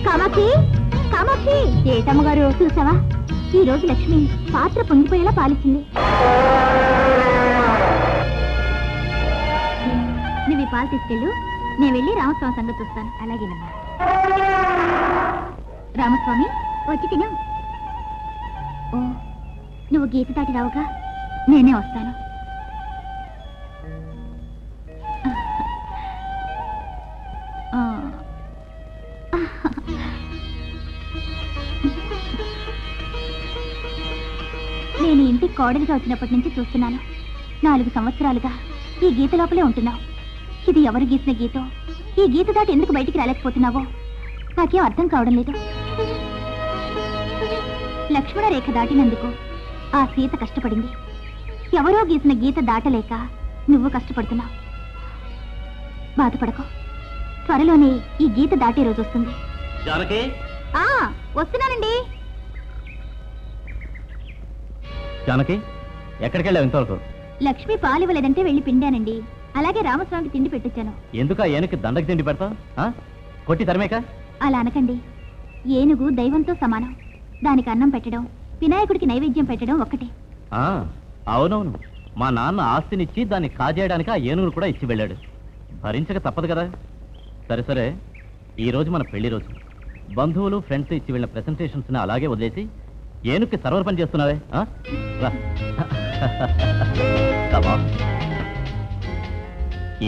కామాక్షి కామాక్షి ఏటమ్మగారు చూసావా ఈ రోజు లక్ష్మి పాత్ర పొంగిపోయేలా పాలిచ్చింది. నువ్వు ఈ పాలు తీసుకెళ్ళు, నేను వెళ్ళి రామస్వామి సంగతి చూస్తాను. అలాగేనమ్మా. రామస్వామి వచ్చి తిను. ఓ నువ్వు గీత దాటి రావుగా, నేనే వస్తాను. నేను ఇంటికి కోడలిగా వచ్చినప్పటి నుంచి చూస్తున్నాను. 4 సంవత్సరాలుగా ఈ గీత లోపలే ఉంటున్నావు. ఇది ఎవరు గీసిన గీతో, ఈ గీత దాటి ఎందుకు బయటికి రాలేకపోతున్నావో నాకేం అర్థం కావడం లేదు. లక్ష్మణ రేఖ దాటినందుకు ఆ సీత కష్టపడింది. ఎవరో గీసిన గీత దాటలేక నువ్వు కష్టపడుతున్నావు. బాధపడకు, త్వరలోనే ఈ గీత దాటే రోజు వస్తుంది. వస్తున్నానండి. జానకి ఎక్కడికి వెళ్ళావు ఇంతవరకు? లక్ష్మి పాలివ్వలేదంటే వెళ్ళి పిండానండి. అలాగే రామస్వామికి తిండి పెట్టించాను. ఎందుకు ఏనుగు దండకి తిండి పెడతావు? కొట్టి తరిమేక. అలా అనకండి. ఏనుగు దైవంతో సమానం. దానికి అన్నం పెట్టడం, వినాయకుడికి నైవేద్యం పెట్టడం ఒక్కటే. అవునవును, మా నాన్న ఆస్తినిచ్చి దాన్ని కాజేయడానికి ఆ ఏనుగును కూడా ఇచ్చి వెళ్ళాడు. భరించక తప్పదు కదా. సరే సరే, ఈ రోజు మన పెళ్లి రోజు. బంధువులు ఫ్రెండ్స్ ఇచ్చి వెళ్ళిన ప్రెసెంటేషన్స్ అలాగే వదిలేసి ఏనుగుకి సర్వర్ పని చేస్తున్నావే?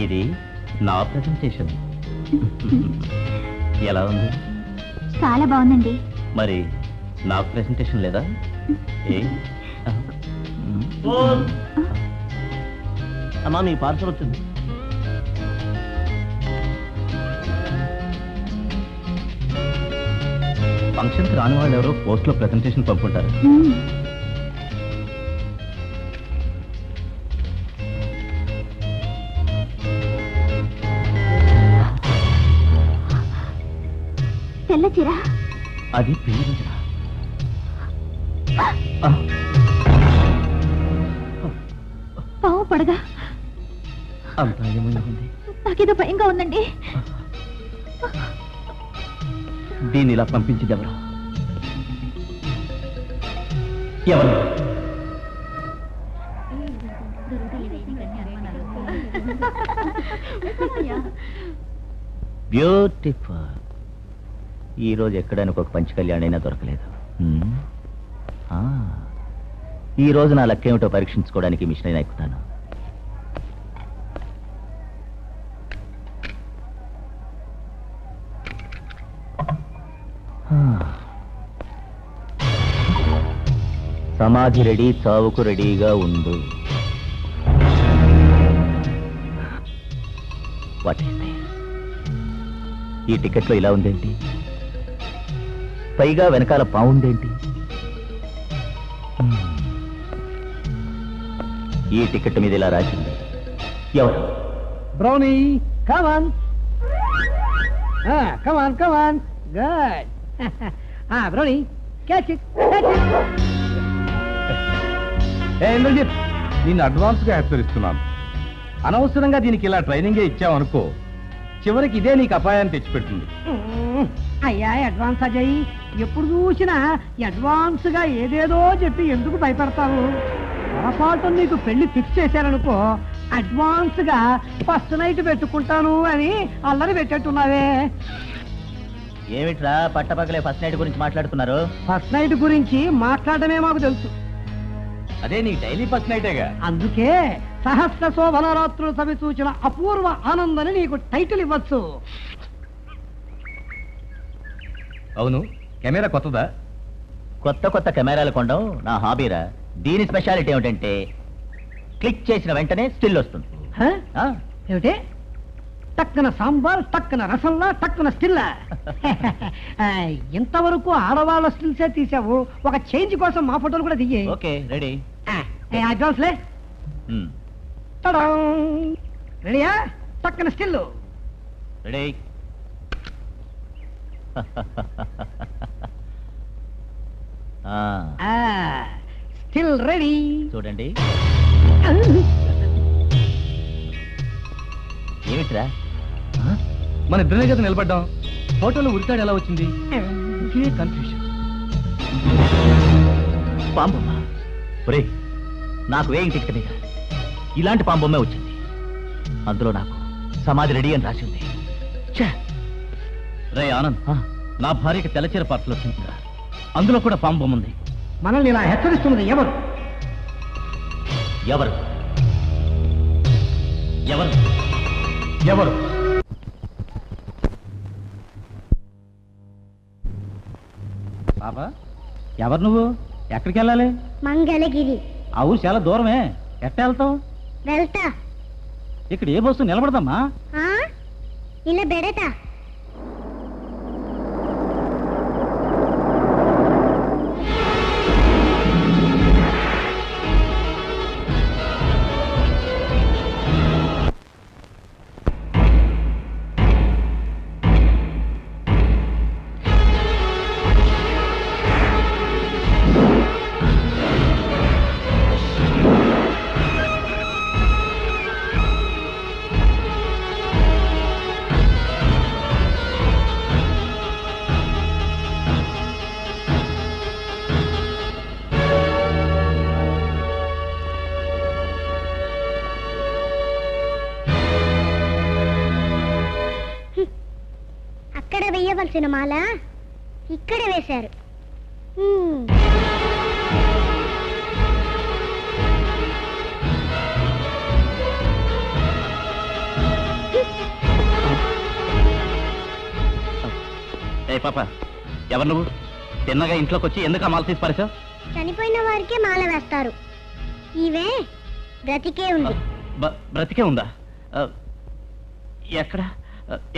ఇది నా ప్రెసెంటేషన్. ఎలా ఉంది? చాలా బాగుందండి. మరి నాకు ప్రెసెంటేషన్ లేదా? అమ్మా మీ పార్సల్ వచ్చింది. ఫంక్షన్కి రాని వాళ్ళు ఎవరో పోస్ట్ లో ప్రెసెంటేషన్ పంపుకుంటారు. తెల్ల చీర అది పెళ్లి రోజున. పావు పడగా అంతా ఏమైంది? నాకేదో భయంగా ఉందండి. దీన్ని ఇలా పంపించింది ఎవరు? ఎవరు? బ్యూటిఫుల్. ఈరోజు ఎక్కడానికి ఒక పంచ కళ్యాణ్ అయినా దొరకలేదు. ఈ రోజు నా లక్కేమిటో పరీక్షించుకోవడానికి మిషన్ అయినా ఎక్కుతాను. సమాధి రెడీ, చావుకు రెడీగా ఉండు. ఈ టికెట్లో ఇలా ఉందేంటి? పైగా వెనకాల పావుందేంటి? ఈ టికెట్ మీద ఇలా రాసింది ఎవరు? Brownie, come on. Come on, come on. Good. Brownie, catch it, catch it. Indrajit, నేను అడ్వాన్స్గా హెచ్చరిస్తున్నాను. అనవసరంగా దీనికి ఇలా ట్రైనింగే ఇచ్చావనుకో, చివరికి ఇదే నీకు అపాయాన్ని తెచ్చిపెడుతుంది. అయ్యా అడ్వాన్స్ అజయ్, ఎప్పుడు చూసినా అడ్వాన్స్ గా ఏదేదో చెప్పి ఎందుకు భయపడతావు? పొరపాటు నీకు పెళ్లి ఫిక్స్ చేశారనుకో, అడ్వాన్స్ గా ఫస్ట్ నైట్ పెట్టుకుంటాను అని అల్లరి పెట్టేట్టున్నావే. ఏమిట్రా పట్టపక్కలే ఫస్ట్ నైట్ గురించి మాట్లాడుతున్నారు? ఫస్ట్ నైట్ గురించి మాట్లాడమే మాకు తెలుసు. అదే నీ డైలీ ఫస్ట్ నైటేగా. అందుకే సహస్ర శోభనరాత్రులు సవి సూచన అపూర్వ ఆనందని నీకు టైటిల్ ఇవ్వచ్చు. అవును, కెమెరా కొత్తదా? కొత్త కొత్త కెమెరాలు కొనడం నా హాబీరా. దీని స్పెషాలిటీ ఏమిటంటే క్లిక్ చేసిన వెంటనే స్టిల్ వస్తుంది. ఏమిటి? టక్కున సాంబార్, టక్కున రసంలా, టక్కున స్టిల్లా. ఇంతవరకు ఆడవాళ్ళ స్టిల్సే తీసావు, ఒక చేంజ్ కోసం మా ఫోటోలు కూడా దియ్యే. Okay, ready. అడ్వాన్స్లే. రెడీయా? టక్కున స్టిల్ రెడీ. Still ready. చూడండి. ఏమిట్రా? మన ఇద్దరినే కదా నిలబడ్డాం, ఫోటోలో ఉరితాడు ఎలా వచ్చింది? ఇదే కన్ఫ్యూషన్. పాంబొమ్మ ఒరే, నాకు వేయింగ్ టికెట్ మీద ఇలాంటి పాంబొమ్మే వచ్చింది. అందులో నాకు సమాధి రెడీ అని రాసి ఉంది. రే ఆనంద్, నా భార్యకి తెల్లచీర పాటలు వచ్చిందిరా, అందులో కూడా పాంబొమ్మ ఉంది. మనల్ని ఇలా హెచ్చరిస్తున్నది ఎవరు? ఎవరు ఎవరు ఎవరు? బాబా, ఎవరు నువ్వు? ఎక్కడికి వెళ్ళాలి? మంగళగిరి. ఆ ఊరు చాలా దూరమే, ఎట్ట వెళ్తావు? వెళ్తా. ఇక్కడ ఏ బస్సు నిలబడదమ్మా? ఇలా బెడతా. అక్కడ వేయవలసిన మాల ఇక్కడ వేశారు. ఏ పాప, ఎవరు నువ్వు? తిన్నగా ఇంట్లోకి వచ్చి ఎందుకు ఆ మాల తీసి పారేశావు? చనిపోయిన వారికే మాల వేస్తారు. ఇవే బ్రతికే ఉంది. బ్రతికే ఉందా?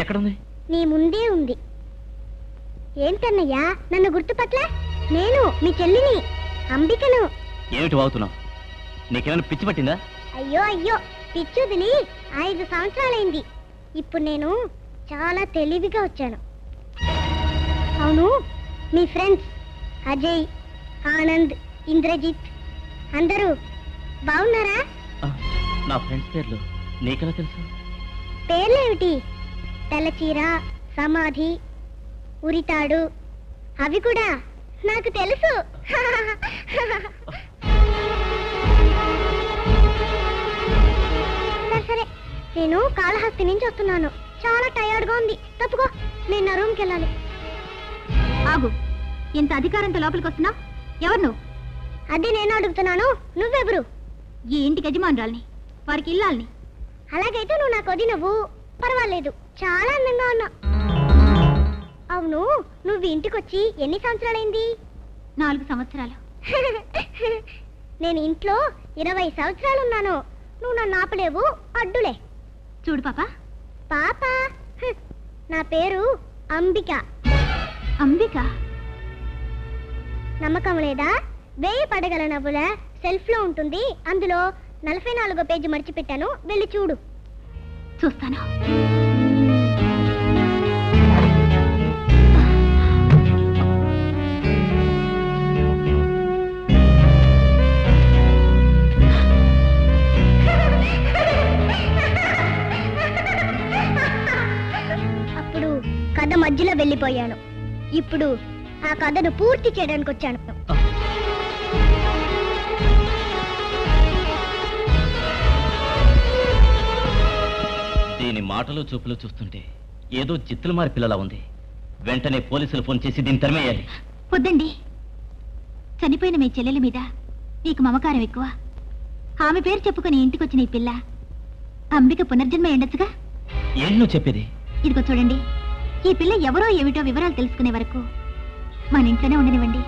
ఎక్కడుంది? నీ ముందే ఉంది. ఏంటన్నయ్యా, నన్ను గుర్తుపట్ల? నేను మీ చెల్లిని, అంబికను. ఏమిటి వాగుతున్నావు? నీకేమైనా పిచ్చి పట్టిందా? అయ్యో అయ్యో, పిచ్చుదిని 5 సంవత్సరాలైంది. ఇప్పుడు నేను చాలా తెలివిగా వచ్చాను. అవును, మీ ఫ్రెండ్స్ అజయ్, ఆనంద్, ఇంద్రజిత్ అందరూ బాగున్నారా? నా ఫ్రెండ్స్ పేర్లు నీకెలా తెలుసు? పేర్లేమిటి? తెల్లచీర, సమాధి, ఉరితాడు, అవి కూడా నాకు తెలుసు. సరే, నేను కాళహస్తి నుంచి వస్తున్నాను. చాలా టైర్డ్గా ఉంది. తప్పుకో, నేను నా రూమ్కి వెళ్ళాలి. ఆగు, ఇంత అధికారంతో లోపలికి వస్తున్నావు? ఎవరు నువ్వు? అది నేను అడుగుతున్నాను. నువ్వెవరు? ఈ ఇంటికి యజమానురాల్ని, వారికి ఇల్లాల్ని. అలాగైతే నువ్వు నాకు వదినవు. పర్వాలేదు, చాలా అందంగా ఉన్నా. అవును, నువ్వు ఇంటికి వచ్చి ఎన్ని సంవత్సరాలైంది? 4 సంవత్సరాలు. నేను ఇంట్లో 20 సంవత్సరాలు ఉన్నాను. నువ్వు నన్ను ఆపలేవు, అడ్డులే. చూడు పాప, నా పేరు అంబిక. అంబిక? నమ్మకం లేదా? 1000 పడగల నవ్వుల సెల్ఫ్ లో ఉంటుంది. అందులో 44వ పేజీ మర్చిపెట్టాను, వెళ్ళి చూడు. చూస్తాను. అప్పుడు కథ మధ్యలో వెళ్ళిపోయాను. ఇప్పుడు ఆ కథను పూర్తి చేయడానికి వచ్చాను. దీని మాటలు చూపులు చూస్తుంటే ఏదో చిత్తులు మారి పిల్లలా ఉంది. వెంటనే పోలీసులు ఫోన్ చేసి దీన్ని తరిమేయాలి. వద్దండి, చనిపోయిన మీ చెల్లెల మీద నీకు మమకారం ఎక్కువ. ఆమె పేరు చెప్పుకుని ఇంటికొచ్చిన ఈ పిల్ల అంబిక పునర్జన్మ ఉండొచ్చుగా. ఏం నువ్వు చెప్పేది? ఇదిగో చూడండి, ఈ పిల్ల ఎవరో ఏమిటో వివరాలు తెలుసుకునే వరకు మన ఇంట్లోనే ఉండనివ్వండి.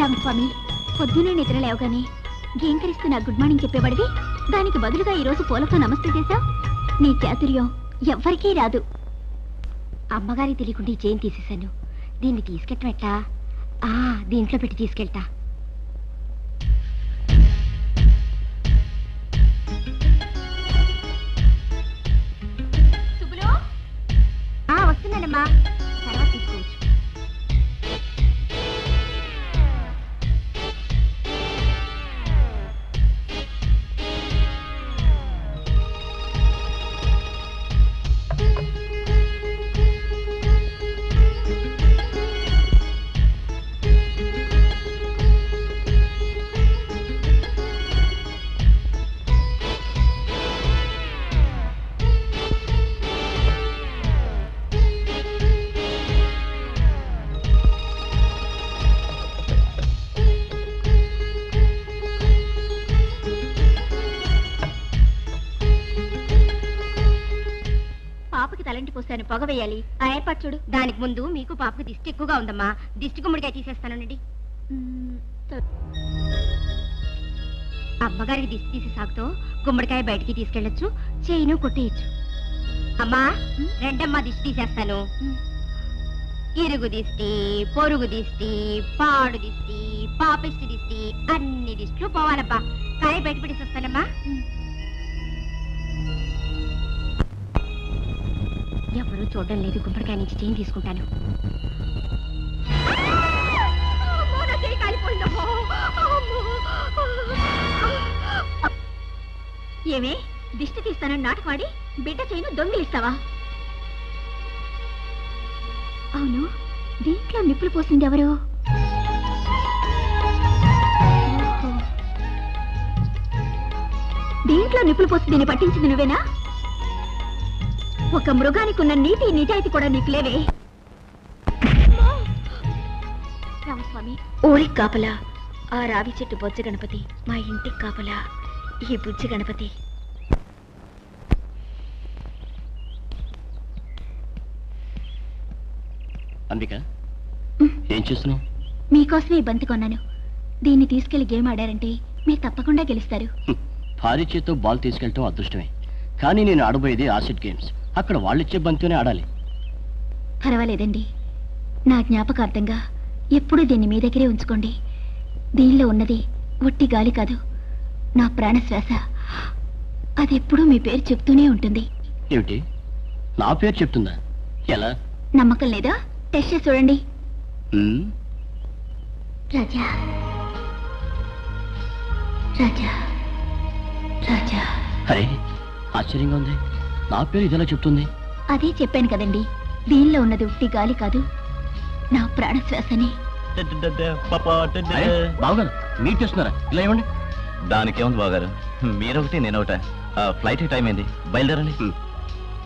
రామస్వామి, పొద్దునే నిద్ర లేవగానే గేంకరిస్తూ నా గుడ్ మార్నింగ్ చెప్పేవాడివి. దానికి బదులుగా ఈరోజు పూలతో నమస్తే చేశావు. నీ చాతుర్యం ఎవ్వరికీ రాదు. అమ్మగారికి తెలియకుండా ఈ చైన్ తీసేశాను. దీన్ని తీసుకెట్టం ఎట్లా? దీంట్లో పెట్టి తీసుకెళ్తా. చూశాను పొగ వేయాలి ఆ ఏర్పాటు చూడు. దానికి ముందు మీకు పాపకు దిష్టి ఎక్కువగా ఉందమ్మా. దిష్టి గుమ్మడికాయ తీసేస్తానండి. అమ్మగారికి దిష్టి తీసి సాగుతో గుమ్మడికాయ బయటికి తీసుకెళ్ళొచ్చు, చేయిను కొట్టేయచ్చు. అమ్మా రెండమ్మా దిష్టి తీసేస్తాను. ఇరుగు దిష్టి, పొరుగు దిష్టి, పాడు దిష్టి, పాపిష్టి దిష్టి, అన్ని దిష్టిలు పోవాలబ్బా. కాయ బయట పెట్టి వస్తానమ్మా. ఎవరు చూడడం లేదు. గుమ్మడికాయ నుంచి చేయి తీసుకుంటాను. ఏమే దిష్టి తీస్తానని నాటకవాడి బిడ్డ చేయిను దొంగిలిస్తావా? అవును, దీంట్లో నిప్పులు పోసింది ఎవరు? దీంట్లో నిప్పులు పోసి దీన్ని పట్టించింది నువ్వేనా? ఒక మృగానికి ఉన్న నీతి నిజాయితీ కూడా నీకు లేవే. రామస్వామి, ఊరికి కాపలా ఆ రావి చెట్టు బొజ్జ గణపతి, మా ఇంటికి కాపలా ఈ బుజ్జి గణపతి. అంబిక, ఏం చేస్తున్నావు? మీకోసమే ఈ బంతి కొన్నాను. దీన్ని తీసుకెళ్లి గేమ్ ఆడారంటే మీరు తప్పకుండా గెలుస్తారు. భారీ చేత్తో బాల్ తీసుకెళ్ళటం అదృష్టమే, కానీ నేను ఆడబోయేది ఆసిడ్ గేమ్స్. అక్కడ వాళ్ళిచ్చే బంతితోనే ఆడాలి. పర్వాలేదండి, నా జ్ఞాపకార్థంగా ఎప్పుడూ దీన్ని మీ దగ్గరే ఉంచుకోండి. దీనిలో ఉన్నది ఒట్టి గాలి కాదు, నా ప్రాణశ్వాస. అది ఎప్పుడూ మీ పేరు చెప్తూనే ఉంటుంది. ఏమిటి, నా పేరు చెప్తుందా? ఎలా? నమ్మకం లేదా? టెస్ట్ చేసి చూడండి. రాజా రాజా రాజా. అరే, ఆశ్చర్యంగా ఉంది. నా పేరు ఇదెలా చెప్తుంది? అదే చెప్పాను కదండి, దీనిలో ఉన్నది ఉట్టి గాలి కాదు, నా ప్రాణశ్వాసని. బావగారు, మీరు చేస్తున్నారా? ఇలా ఇవ్వండి. దానికేముంది బావగారు, మీరొకటి నేనొకట. ఫ్లైట్ టైం అయింది, బయలుదేరండి.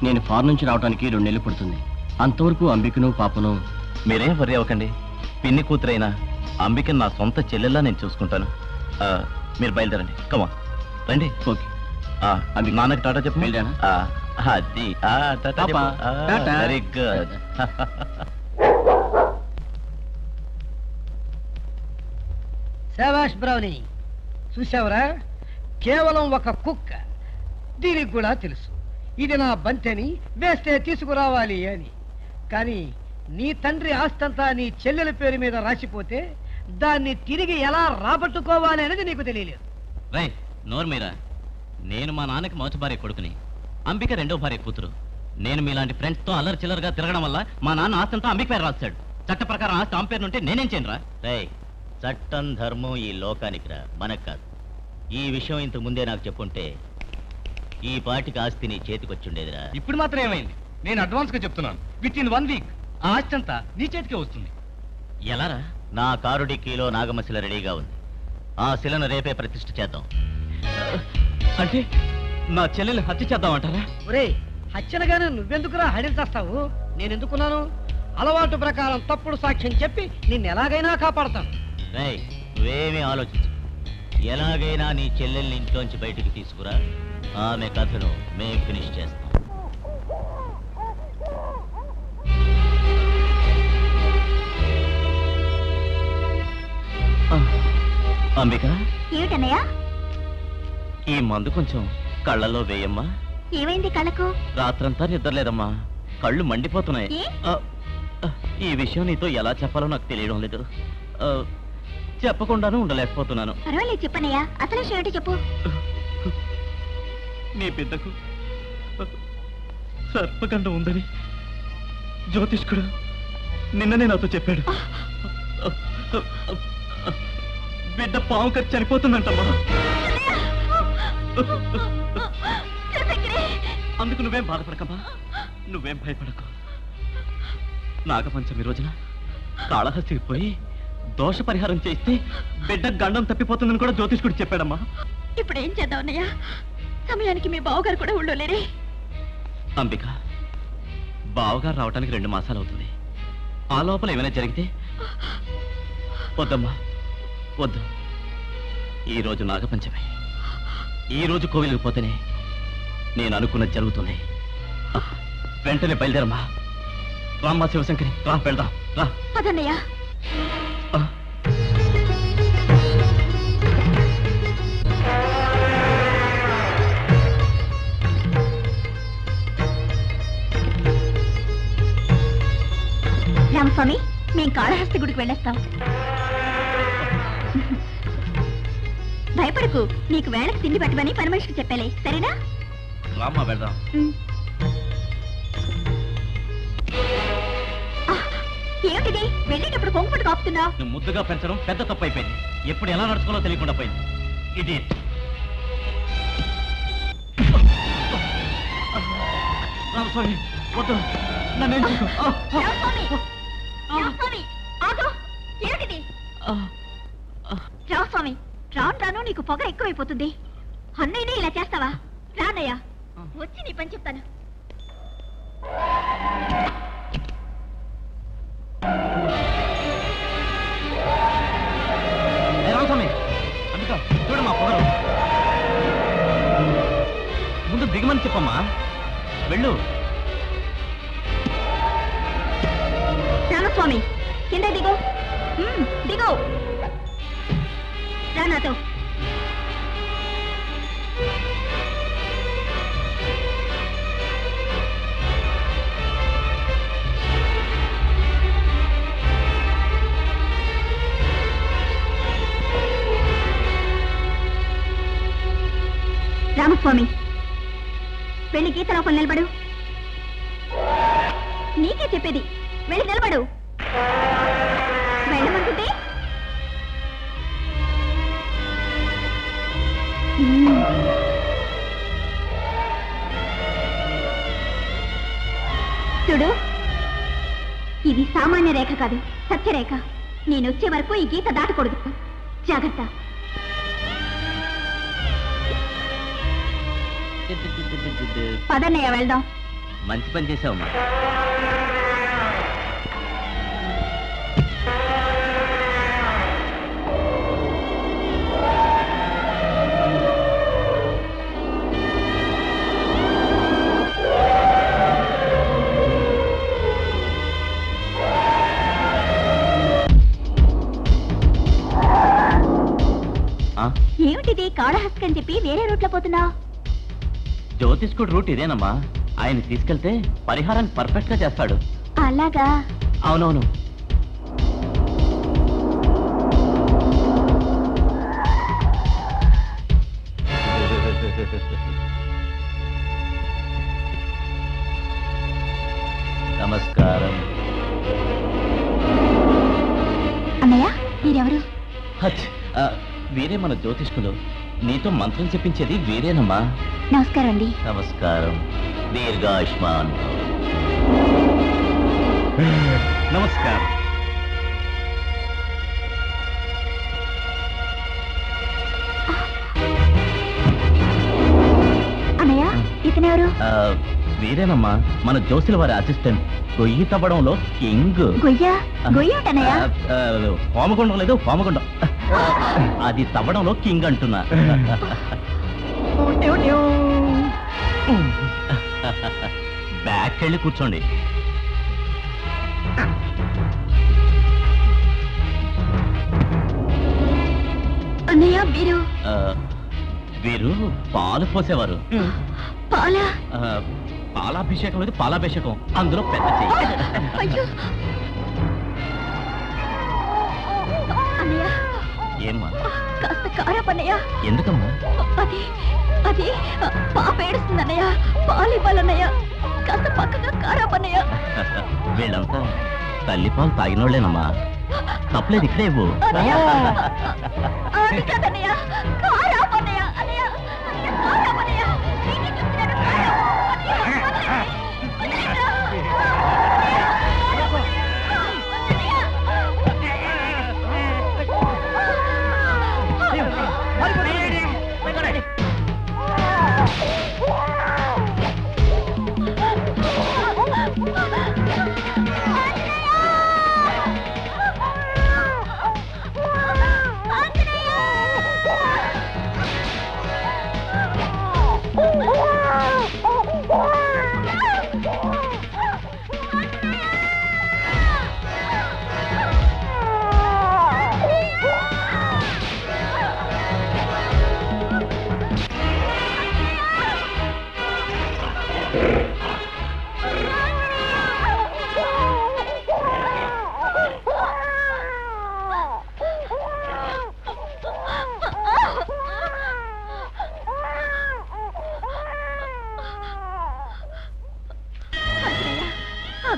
నేను ఫారెన్ నుంచి రావడానికి 2 నెలలు పడుతుంది. అంతవరకు అంబికను పాపను మీరేం వర్రీ అవ్వకండి. పిన్ని కూతురైనా అంబికను నా సొంత చెల్లెల్లా నేను చూసుకుంటాను. మీరు బయలుదేరండి. కమా రండి. ఓకే. నాన్నకి టాటా చెప్పు. అది వెరీ గుడ్. శాబాష్ బ్రౌనీ, చూసావురా? కేవలం ఒక కుక్క, దీనికి కూడా తెలుసు ఇది నా బంతెని, వేస్తే తీసుకురావాలి అని. కానీ నీ తండ్రి ఆస్తంతా నీ చెల్లెల పేరు మీద రాసిపోతే దాన్ని తిరిగి ఎలా రాబట్టుకోవాలి అనేది నీకు తెలియలేదు. రై నోరు మీరా. నేను మా నాన్నకి మొదటి భార్య కొడుకుని, అంబిక 2వ భార్య కూతురు. నేను మీలాంటి ఫ్రెండ్స్తో అల్లరి చిల్లరగా తిరగడం వల్ల మా నాన్న ఆస్తంతా అంబిక పేరు రాస్తాడు. చట్ట ప్రకారం ఆస్తి ఆమె పేరు ఉంటే నేనేం చేయను రా. రై, చట్టం ధర్మం ఈ లోకానికి రా, మనకు కాదు. ఈ విషయం ఇంతకు ముందే నాకు చెప్పుంటే ఈ పాటికి ఆస్తి నీ చేతికొచ్చుండేదిరా. ఇప్పుడు మాత్రం ఏమైంది? నేను అడ్వాన్స్ గా చెప్తున్నాను, విత్ ఇన్ 1 వీక్ ఆ ఆస్తి అంతా నీ చేతికే వస్తుంది. ఎలారా? నా కారు డిక్కీలో నాగమశిల రెడీగా ఉంది. ఆ శిలను రేపే ప్రతిష్ఠ చేద్దాం. అంటే నా చెల్లెలు హత్య చేద్దామంటారా? ఒరే, హత్యనగానే నువ్వెందుకురా హడిల్చేస్తావు? నేనెందుకున్నాను? అలవాటు ప్రకారం తప్పుడు సాక్ష్యం చెప్పి నిన్ను ఎలాగైనా కాపాడతాను. రేయ్, నువ్వేమీ ఆలోచించు. ఎలాగైనా నీ చెల్లెల్ని ఇంట్లోంచి బయటికి తీసుకురా. ఆమె కథను మేం ఫినిష్ చేస్తాం. అంబిక, ఏమిటన్నయ్యా? ఈ మందు కొంచెం కళ్ళల్లో వేయమ్మా. ఏమైంది కళ్ళకు? రాత్రంతా నిద్రలేదమ్మా, కళ్ళు మండిపోతున్నాయి. ఈ విషయం నీతో ఎలా చెప్పాలో నాకు తెలియడం లేదు. చెప్పకుండాను ఉండలేకపోతున్నాను. పర్వాలేదు చెప్పన్నయ్యా, అసలు విషయం ఏంటో చెప్పు. నీ బిడ్డకు సర్పగండం ఉందని జ్యోతిష్కుడు నిన్ననే నాతో చెప్పాడు. బిడ్డ పాము కట్టి చనిపోతుందంటమ్మా. అందుకు నువ్వేం బాధపడకమ్మా, నువ్వేం భయపడకు. నాగపంచమి రోజున కాళహస్తికి పోయి దోష పరిహారం చేస్తే బిడ్డ గండం తప్పిపోతుందని కూడా జ్యోతిష్కుడు చెప్పాడమ్మా. ఇప్పుడు ఏం చేద్దాం అన్నయ్య? సమయానికి మీ బావగారు కూడా ఉండలేరే. అంబిక, బావగారు రావడానికి 2 మాసాలు అవుతుంది. ఆ లోపల ఏమైనా జరిగితే వద్దమ్మా, వద్దు. ఈరోజు నాగపంచమి, ఈరోజు కోవిలికి పోతేనే నేను అనుకున్నది జరుగుతుంది. వెంటనే బయలుదేరమ్మా. రామ్మా శివశంకరి, రా వెళ్దాం, రా. అదన్నయ్య. రామస్వామి, మేము కాళహస్తి గుడికి వెళ్ళేస్తాం. భయపడకు, నీకు వేళకు తిండి పెట్టమని పని మనిషికి చెప్పాలి, సరేనా? రామ్మా వెళ్దాం. ఏమిటిది వెళ్ళేటప్పుడు కొంగుపట్టు కాపుతున్నా? నువ్వు ముద్దుగా పెంచడం పెద్ద తప్పు అయిపోయింది. ఎప్పుడు ఎలా నడుచుకోవాలో తెలియకుండా పోయింది. ఇది రామస్వామి వద్దు, నన్ను ఏమిటిది? రామస్వామి, రాను రాను నీకు పొగ ఎక్కువైపోతుంది. అన్నయ్యనే ఇలా చేస్తావా? రానయ్యా, వచ్చి నీ పని చెప్తాను. రామస్వామి, అందుకో చూడమ్మా పొగరు. ముందు దిగమని చెప్పమ్మా. వెళ్ళు. రామస్వామి, కింద దిగు. దిగు, రా నాతో. రామస్వామి, వెళ్ళి గీత లోపల నిలబడు. నీకే చెప్పేది, వెళ్ళి నిలబడు. వెళ్ళమంటుంటే చూడు, ఇది సామాన్య రేఖ కాదు, సత్యరేఖ. నేనొచ్చే వరకు ఈ గీత దాటకూడదు. జాగ్రత్త. పదన్నయ్య వెళ్దాం. మంచి పని చేసావమ్మా. ఏమిటిది కాళహస్తి అని చెప్పి వేరే రూట్లో పోతున్నా? జ్యోతిష్కుడు రూట్ ఇదేనమ్మా. ఆయన తీసుకెళ్తే పరిహారాన్ని పర్ఫెక్ట్ గా చేస్తాడు. అలాగా? అవునవును. నమస్కారం. అన్నయ్య, మీరెవరు? వీరే మన జ్యోతిష్కులు. నీతో మంత్రం చెప్పించేది వీరేనమ్మా. నమస్కారం అండి. నమస్కారం. దీర్ఘాయుష్మాన్. నమస్కారం. అన్నయ్య, ఇతనెవరు? వీరేనమ్మా మన జోసిల వారి అసిస్టెంట్. గొయ్యి తవ్వడంలో కింగ్. గొయ్యేటన్నయ్య? హోమగుండం లేదు, హోమగుండం. అది తవ్వడంలో కింగ్ అంటున్నా. బ్యాక్ వెళ్ళి కూర్చోండి. అన్నయ్య, వీరు వీరు పాలు పోసేవారు. పాలాభిషేకం లేదు, పాలాభిషేకం. అందులో పెద్ద చెయ్యి. ఏమ్మా? కాస్త కారాపన్నయ్య. ఎందుకమ్మా? అది పాప ఏడుస్తుందన్నయ్య, పాలు ఇవ్వాలన్నయ్య. కాస్త పక్కగా కారాపన్నయ్య. వీళ్ళంతా తల్లిపాలు తాగినోళ్లేనమ్మా. తప్పలేదు, ఇక్కడే ఇవ్వు.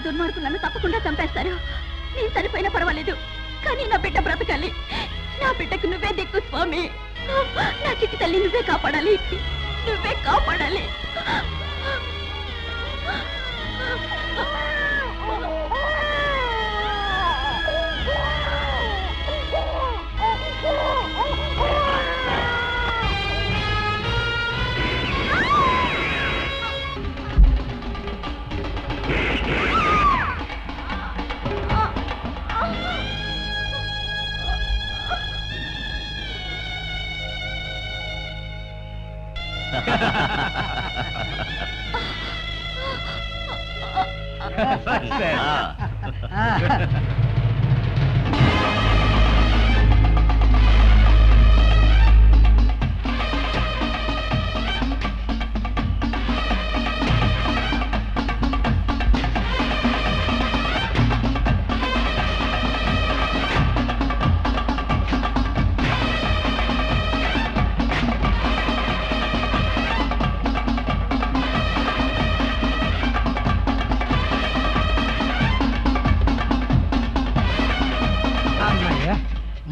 దుర్మార్గులు నన్ను తప్పకుండా చంపేస్తారు. నేను చనిపోయినా పర్వాలేదు, కానీ నా బిడ్డ బ్రతకాలి. నా బిడ్డకు నువ్వే దిక్కు స్వామి. నా చిట్టి తల్లి నువ్వే కాపాడాలి, నువ్వే కాపాడాలి.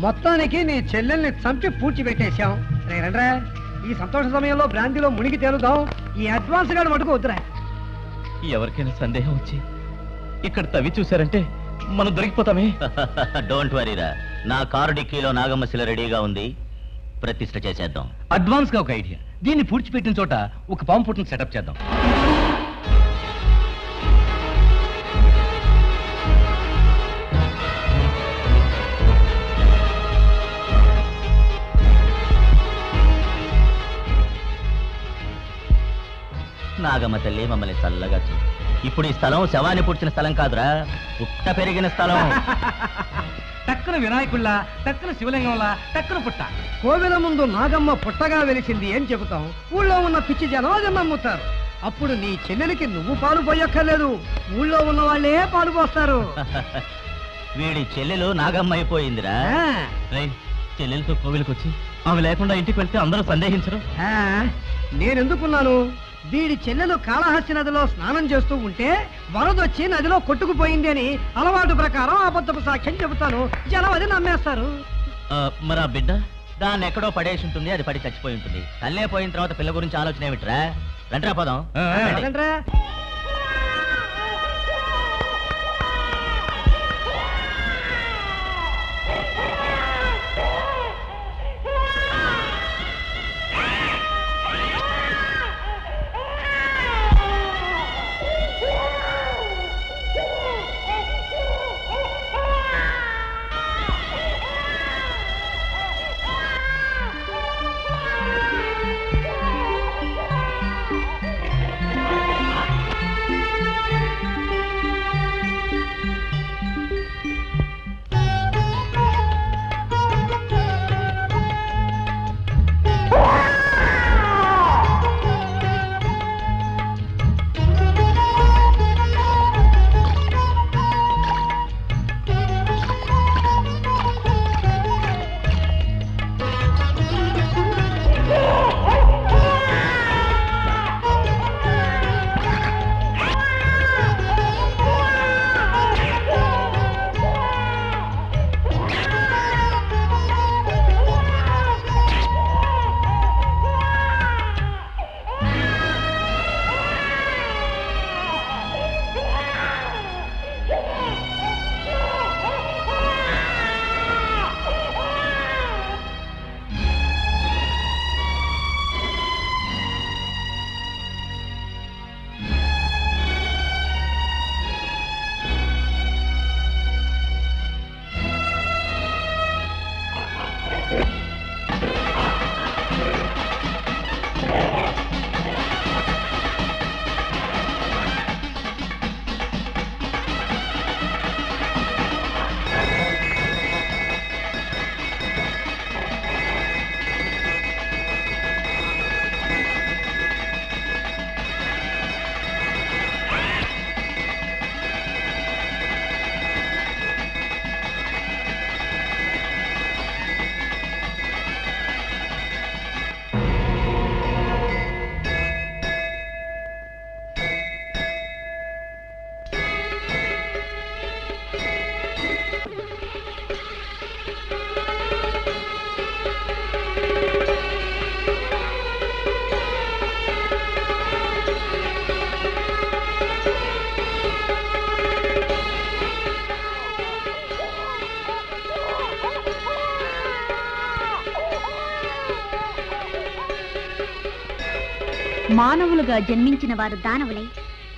మొత్తానికి నీ చెల్లెల్ని చంపి పూడ్చిపెట్టేశాం. రండ్రా, ఈ సంతోష సమయంలో బ్రాంతిలో మునిగి తేలుదాం. ఈ అడ్వాన్స్ గాడు మటుకు వద్దురా. ఎవరికైనా సందేహం వచ్చి ఇక్కడ తవ్వి చూశారంటే మనం దొరికిపోతామే. డోంట్ వరీరా, నా కారు డిక్కీలో నాగమ్మ శిల రెడీగా ఉంది, ప్రతిష్ఠ చేసేద్దాం. అడ్వాన్స్ గా ఒక ఐడియా, దీన్ని పూడ్చిపెట్టిన చోట ఒక పాము పుట్టును సెటప్ చేద్దాం. నాగమ్మ తల్లి మమ్మల్ని చల్లగా చూ. ఇప్పుడు ఈ స్థలం శవాన్ని పుట్టిన స్థలం కాదురా, పుట్ట పెరిగిన స్థలం. టక్కున వినాయకుళ్ళ, టక్కున శివలింగంలా, టక్కున పుట్ట. కోవెల ముందు నాగమ్మ పుట్టగా వెలిసింది ఏం చెబుతాం? ఊళ్ళో ఉన్న పిచ్చి జనం అది నమ్ముతారు. అప్పుడు నీ చెల్లెలికి నువ్వు పాలు పోయక్కర్లేదు, ఊళ్ళో ఉన్న వాళ్ళే పాలు పోస్తారు. వీడి చెల్లెలు నాగమ్మ అయిపోయిందిరా. చెల్లెలతో కోవిలకి వచ్చి ఆమె లేకుండా ఇంటికి వెళ్తే అందరూ సందేహించరు. నేనెందుకున్నాను? వీడి చెల్లెలు కాళహస్తి నదిలో స్నానం చేస్తూ ఉంటే వరదొచ్చి నదిలో కొట్టుకుపోయింది అని అలవాటు ప్రకారం అబద్ధపు సాక్ష్యం చెబుతాను. జనం అది నమ్మేస్తారు. మరి ఆ బిడ్డ దాన్ని ఎక్కడో పడేసి ఉంటుంది, అది పడి చచ్చిపోయి ఉంటుంది. తల్లే పోయిన తర్వాత పిల్ల గురించి ఆలోచన ఏమిట్రా? రండ్రా పదం. అదంట్రా. మానవులుగా జన్మించిన వారు దానవులై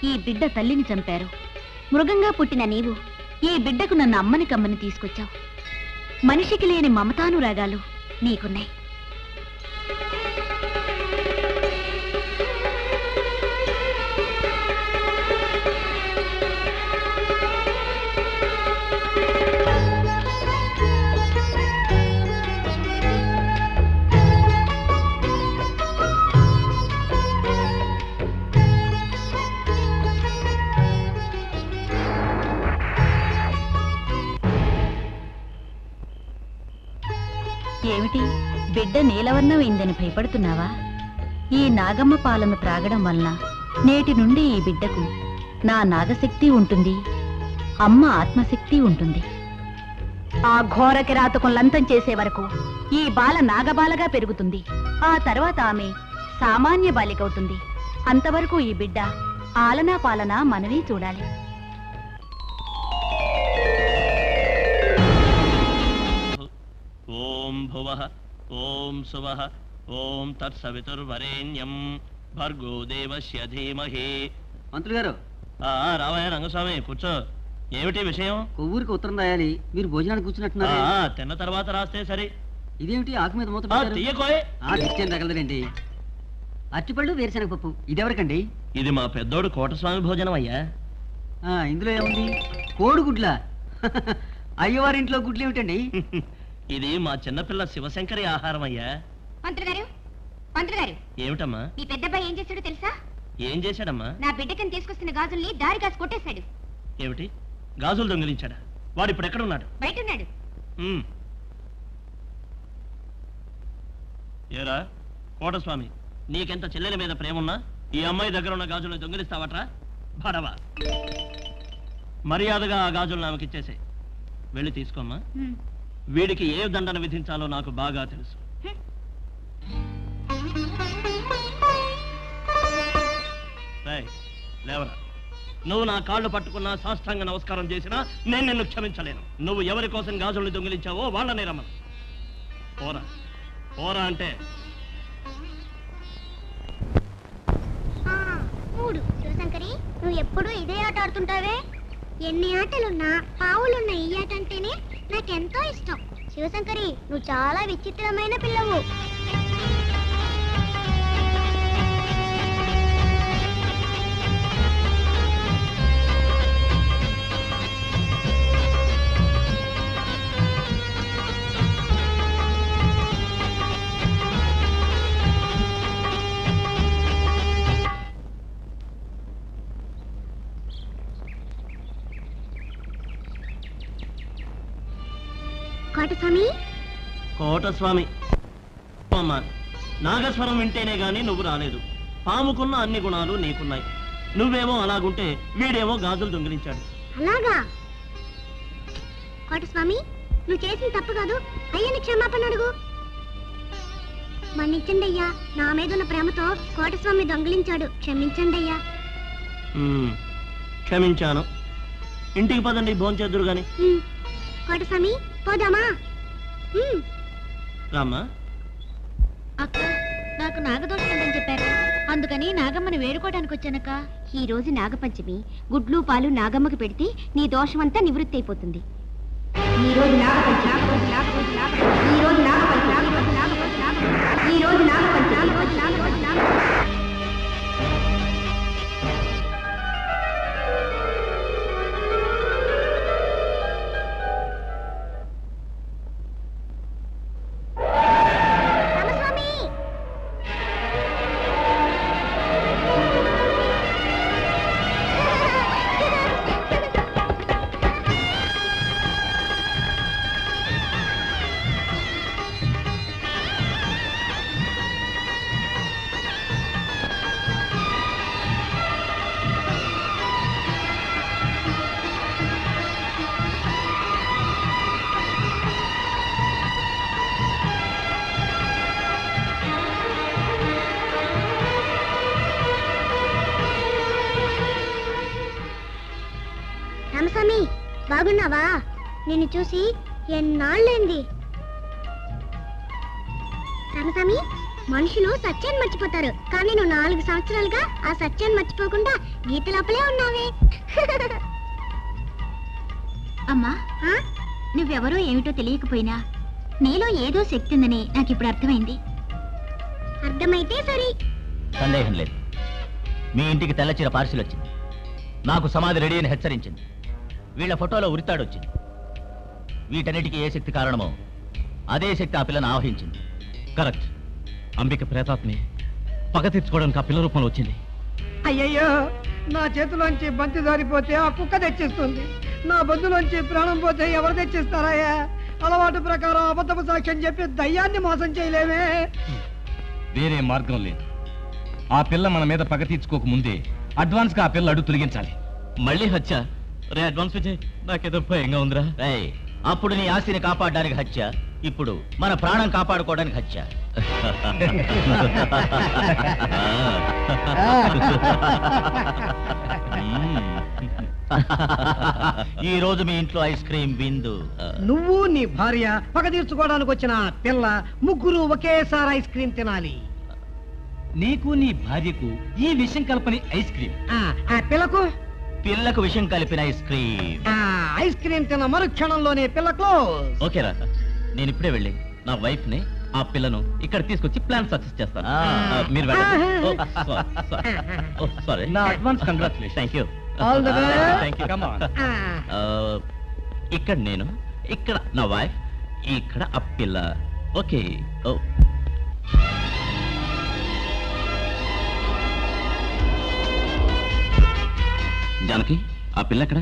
ఈ బిడ్డ తల్లిని చంపారు. మృగంగా పుట్టిన నీవు ఈ బిడ్డకు నన్ను అమ్మని కమ్మని తీసుకొచ్చావు. మనిషికి లేని మమతానురాగాలు నీకున్నాయి. ఏమిటి బిడ్డ నీలవర్ణమైందని భయపడుతున్నావా? ఈ నాగమ్మ పాలను త్రాగడం వలన నేటి నుండి ఈ బిడ్డకు నా నాగశక్తి ఉంటుంది, అమ్మ ఆత్మశక్తి ఉంటుంది. ఆ ఘోర కిరాతకం లంతం చేసే వరకు ఈ బాల నాగబాలగా పెరుగుతుంది. ఆ తర్వాత ఆమె సామాన్య బాలికవుతుంది. అంతవరకు ఈ బిడ్డ ఆలనా పాలనా మనమే చూడాలి. ఓం భువః ఓం శువః ఓం తత్సవితుర్వరేణ్యం భర్గో దేవస్య ధీమహి. మంత్రులు గారు, రావయ్య రంగస్వామి, కూర్చో. ఏమిటి విషయం? కొవ్వూరికి ఉత్తరం రాయాలి, మీరు భోజనానికి కూర్చున్నట్టున్నారు. తిన్న తర్వాత రాస్తే సరే. ఇదేమిటి ఆకు మీద మూత తీయకోయ్. డిస్టెన్ తగలదండి. అరటిపళ్ళు వేరుశనగ పప్పు ఇదెవరికండి? ఇది మా పెద్దోడు కోటస్వామి భోజనం అయ్యా. ఇందులో ఏముంది? కోడిగుడ్ల. అయ్యవారింట్లో గుడ్లు ఏమిటండి? ఇది మా చిన్నపిల్ల శివశంకరి ఆహారం అయ్యా. మంత్రుగారు, ఏమిటమ్మా? మీ పెద్దబ్బాయి ఏం చేశాడో తెలుసా? ఏం చేశాడమ్మా? నా బిడ్డకని తీసుకొస్తున్న గాజుల్ని దారి కాసి కొట్టేశాడు. ఏమిటి, గాజులు దొంగిలించాడా? వాడు ఇప్పుడు ఎక్కడ ఉన్నాడు? బయట ఉన్నాడు. ఏరా కోటస్వామి, నీకెంత చెల్లెల మీద ప్రేమున్నా ఈ అమ్మాయి దగ్గర ఉన్న గాజులను దొంగిలిస్తావట్రా? భడవా, మర్యాదగా ఆ గాజులను ఆమెకిచ్చేసే. వెళ్ళి తీసుకోమ్మా. వీడికి ఏ దండన విధించాలో నాకు బాగా తెలుసు. లేవరా, నువ్వు నా కాళ్ళు పట్టుకున్నా, సాష్టాంగ నమస్కారం చేసినా నేను నిన్ను క్షమించలేను. నువ్వు ఎవరి కోసం గాజుల్ని దొంగిలించావో వాళ్ళనే రమ్మను. పోరా పోరా అంటే. శివశంకరి, నువ్వు ఎప్పుడు ఇదే ఆట ఆడుతుంటావే. ఎన్ని ఆటలున్నా పావులున్న ఈ ఆట అంటేనే నాకెంతో ఇష్టం. శివశంకరి, నువ్వు చాలా విచిత్రమైన పిల్లవు. కోటస్వామి, నాగస్వరం వింటేనే గాని నువ్వు రాలేదు. పాముకున్న అన్ని గుణాలు నీకున్నాయి. నువ్వేమో అలాగుంటే వీడేమో గాజులు దొంగిలించాడు. అలాగా? కోటస్వామి, నువ్వు చేసిన తప్పు కాదు. అయ్యని క్షమాపణ అడుగు. మన్నించండి అయ్యా. నా మీద ఉన్న ప్రేమతో కోటస్వామి దొంగిలించాడు. క్షమించండి అయ్యా. క్షమించాను. ఇంటికి పదండి, భోంచేద్దురు గాని. కోటస్వామి, పోదామా? రామ్మా. అక్క, నాకు నాగదోషం ఉందని చెప్పారు. అందుకని నాగమ్మని వేడుకోవడానికి వచ్చానక్క. ఈ రోజు నాగపంచమి. గుడ్లు పాలు నాగమ్మకి పెడితే నీ దోషమంతా నివృత్తి అయిపోతుంది. ఈ రోజు రామస్వామి, బాగున్నావా? నిన్ను చూసి ఎన్నాళ్ళైంది. రామస్వామి, మనుషులు సత్యాన్ని మర్చిపోతారు, కానీ నువ్వు 4 సంవత్సరాలుగా ఆ సత్యాన్ని మర్చిపోకుండా గీత లోపలే ఉన్నావే. అమ్మా, నువ్వెవరో ఏమిటో తెలియకపోయినా నీలో ఏదో శక్తి ఉందని నాకు ఇప్పుడు అర్థమైంది. అర్థమైతే సరే. సందేహం లేదు. మీ ఇంటికి తెల్లచీర పార్సిల్ వచ్చింది. నాకు సమాధి రెడీ అని హెచ్చరించింది. వీళ్ళ ఫోటోలో ఉరితాడొచ్చింది. వీటన్నిటికీ ఏ శక్తి కారణమో అదే శక్తి ఆ పిల్లను ఆవహించింది. కరెక్ట్. అంబిక ప్రేతాత్మి పగ తీర్చుకోవడానికి ఆ పిల్ల రూపంలో వచ్చింది. అయ్యయ్యో, నా చేతిలోంచి బంతి జారిపోతే ఆ కుక్క తెచ్చిస్తుంది. నా బంధులోంచి ప్రాణం పోతే ఎవరు తెచ్చిస్తారయ్యా? అలవాటు ప్రకారం అబద్ధపు సాక్ష్యం చెప్పి దయ్యాన్ని మోసం చేయలేమే. వేరే మార్గం లేదు. ఆ పిల్ల మన మీద పగ తీర్చుకోక ముందే అడ్వాన్స్ గా ఆ పిల్ల అడుగు తొలగించాలి. మళ్ళీ హత్య? రే అడ్వాన్స్ విజయ్, నాకేదో భయంగా ఉందిరా. అప్పుడు నీ ఆస్తిని కాపాడడానికి హత్య, ఇప్పుడు మన ప్రాణం కాపాడుకోవడానికి హత్య. ఈ రోజు మీ ఇంట్లో ఐస్ క్రీమ్ విందు. నువ్వు నీ భార్య పగ తీర్చుకోవడానికి వచ్చిన పిల్ల ముగ్గురు ఒకేసారి ఐస్ క్రీమ్ తినాలి. నీకు నీ భార్యకు ఈ విషయం కల్పని ఐస్ క్రీమ్. ఆ పిల్లకు పిల్లకు విషయం కలిపిన ఐస్ క్రీమ్. ఐస్ క్రీమ్ తిన్న మరుక్షణంలోనే పిల్ల క్లోజ్. ఓకేరా, నేను ఇప్పుడే వెళ్ళి నా వైఫ్ ని ఆ పిల్లను ఇక్కడ తీసుకొచ్చి ప్లాన్ సక్సెస్ చేస్తాను. మీరు సారీ. నా advance congratulation. Thank you. All the best. Thank you. ఇక్కడ నేను, ఇక్కడ నా వైఫ్, ఇక్కడ ఆ పిల్ల. ఓకే. జానకి, ఆ పిల్ల ఎక్కడ?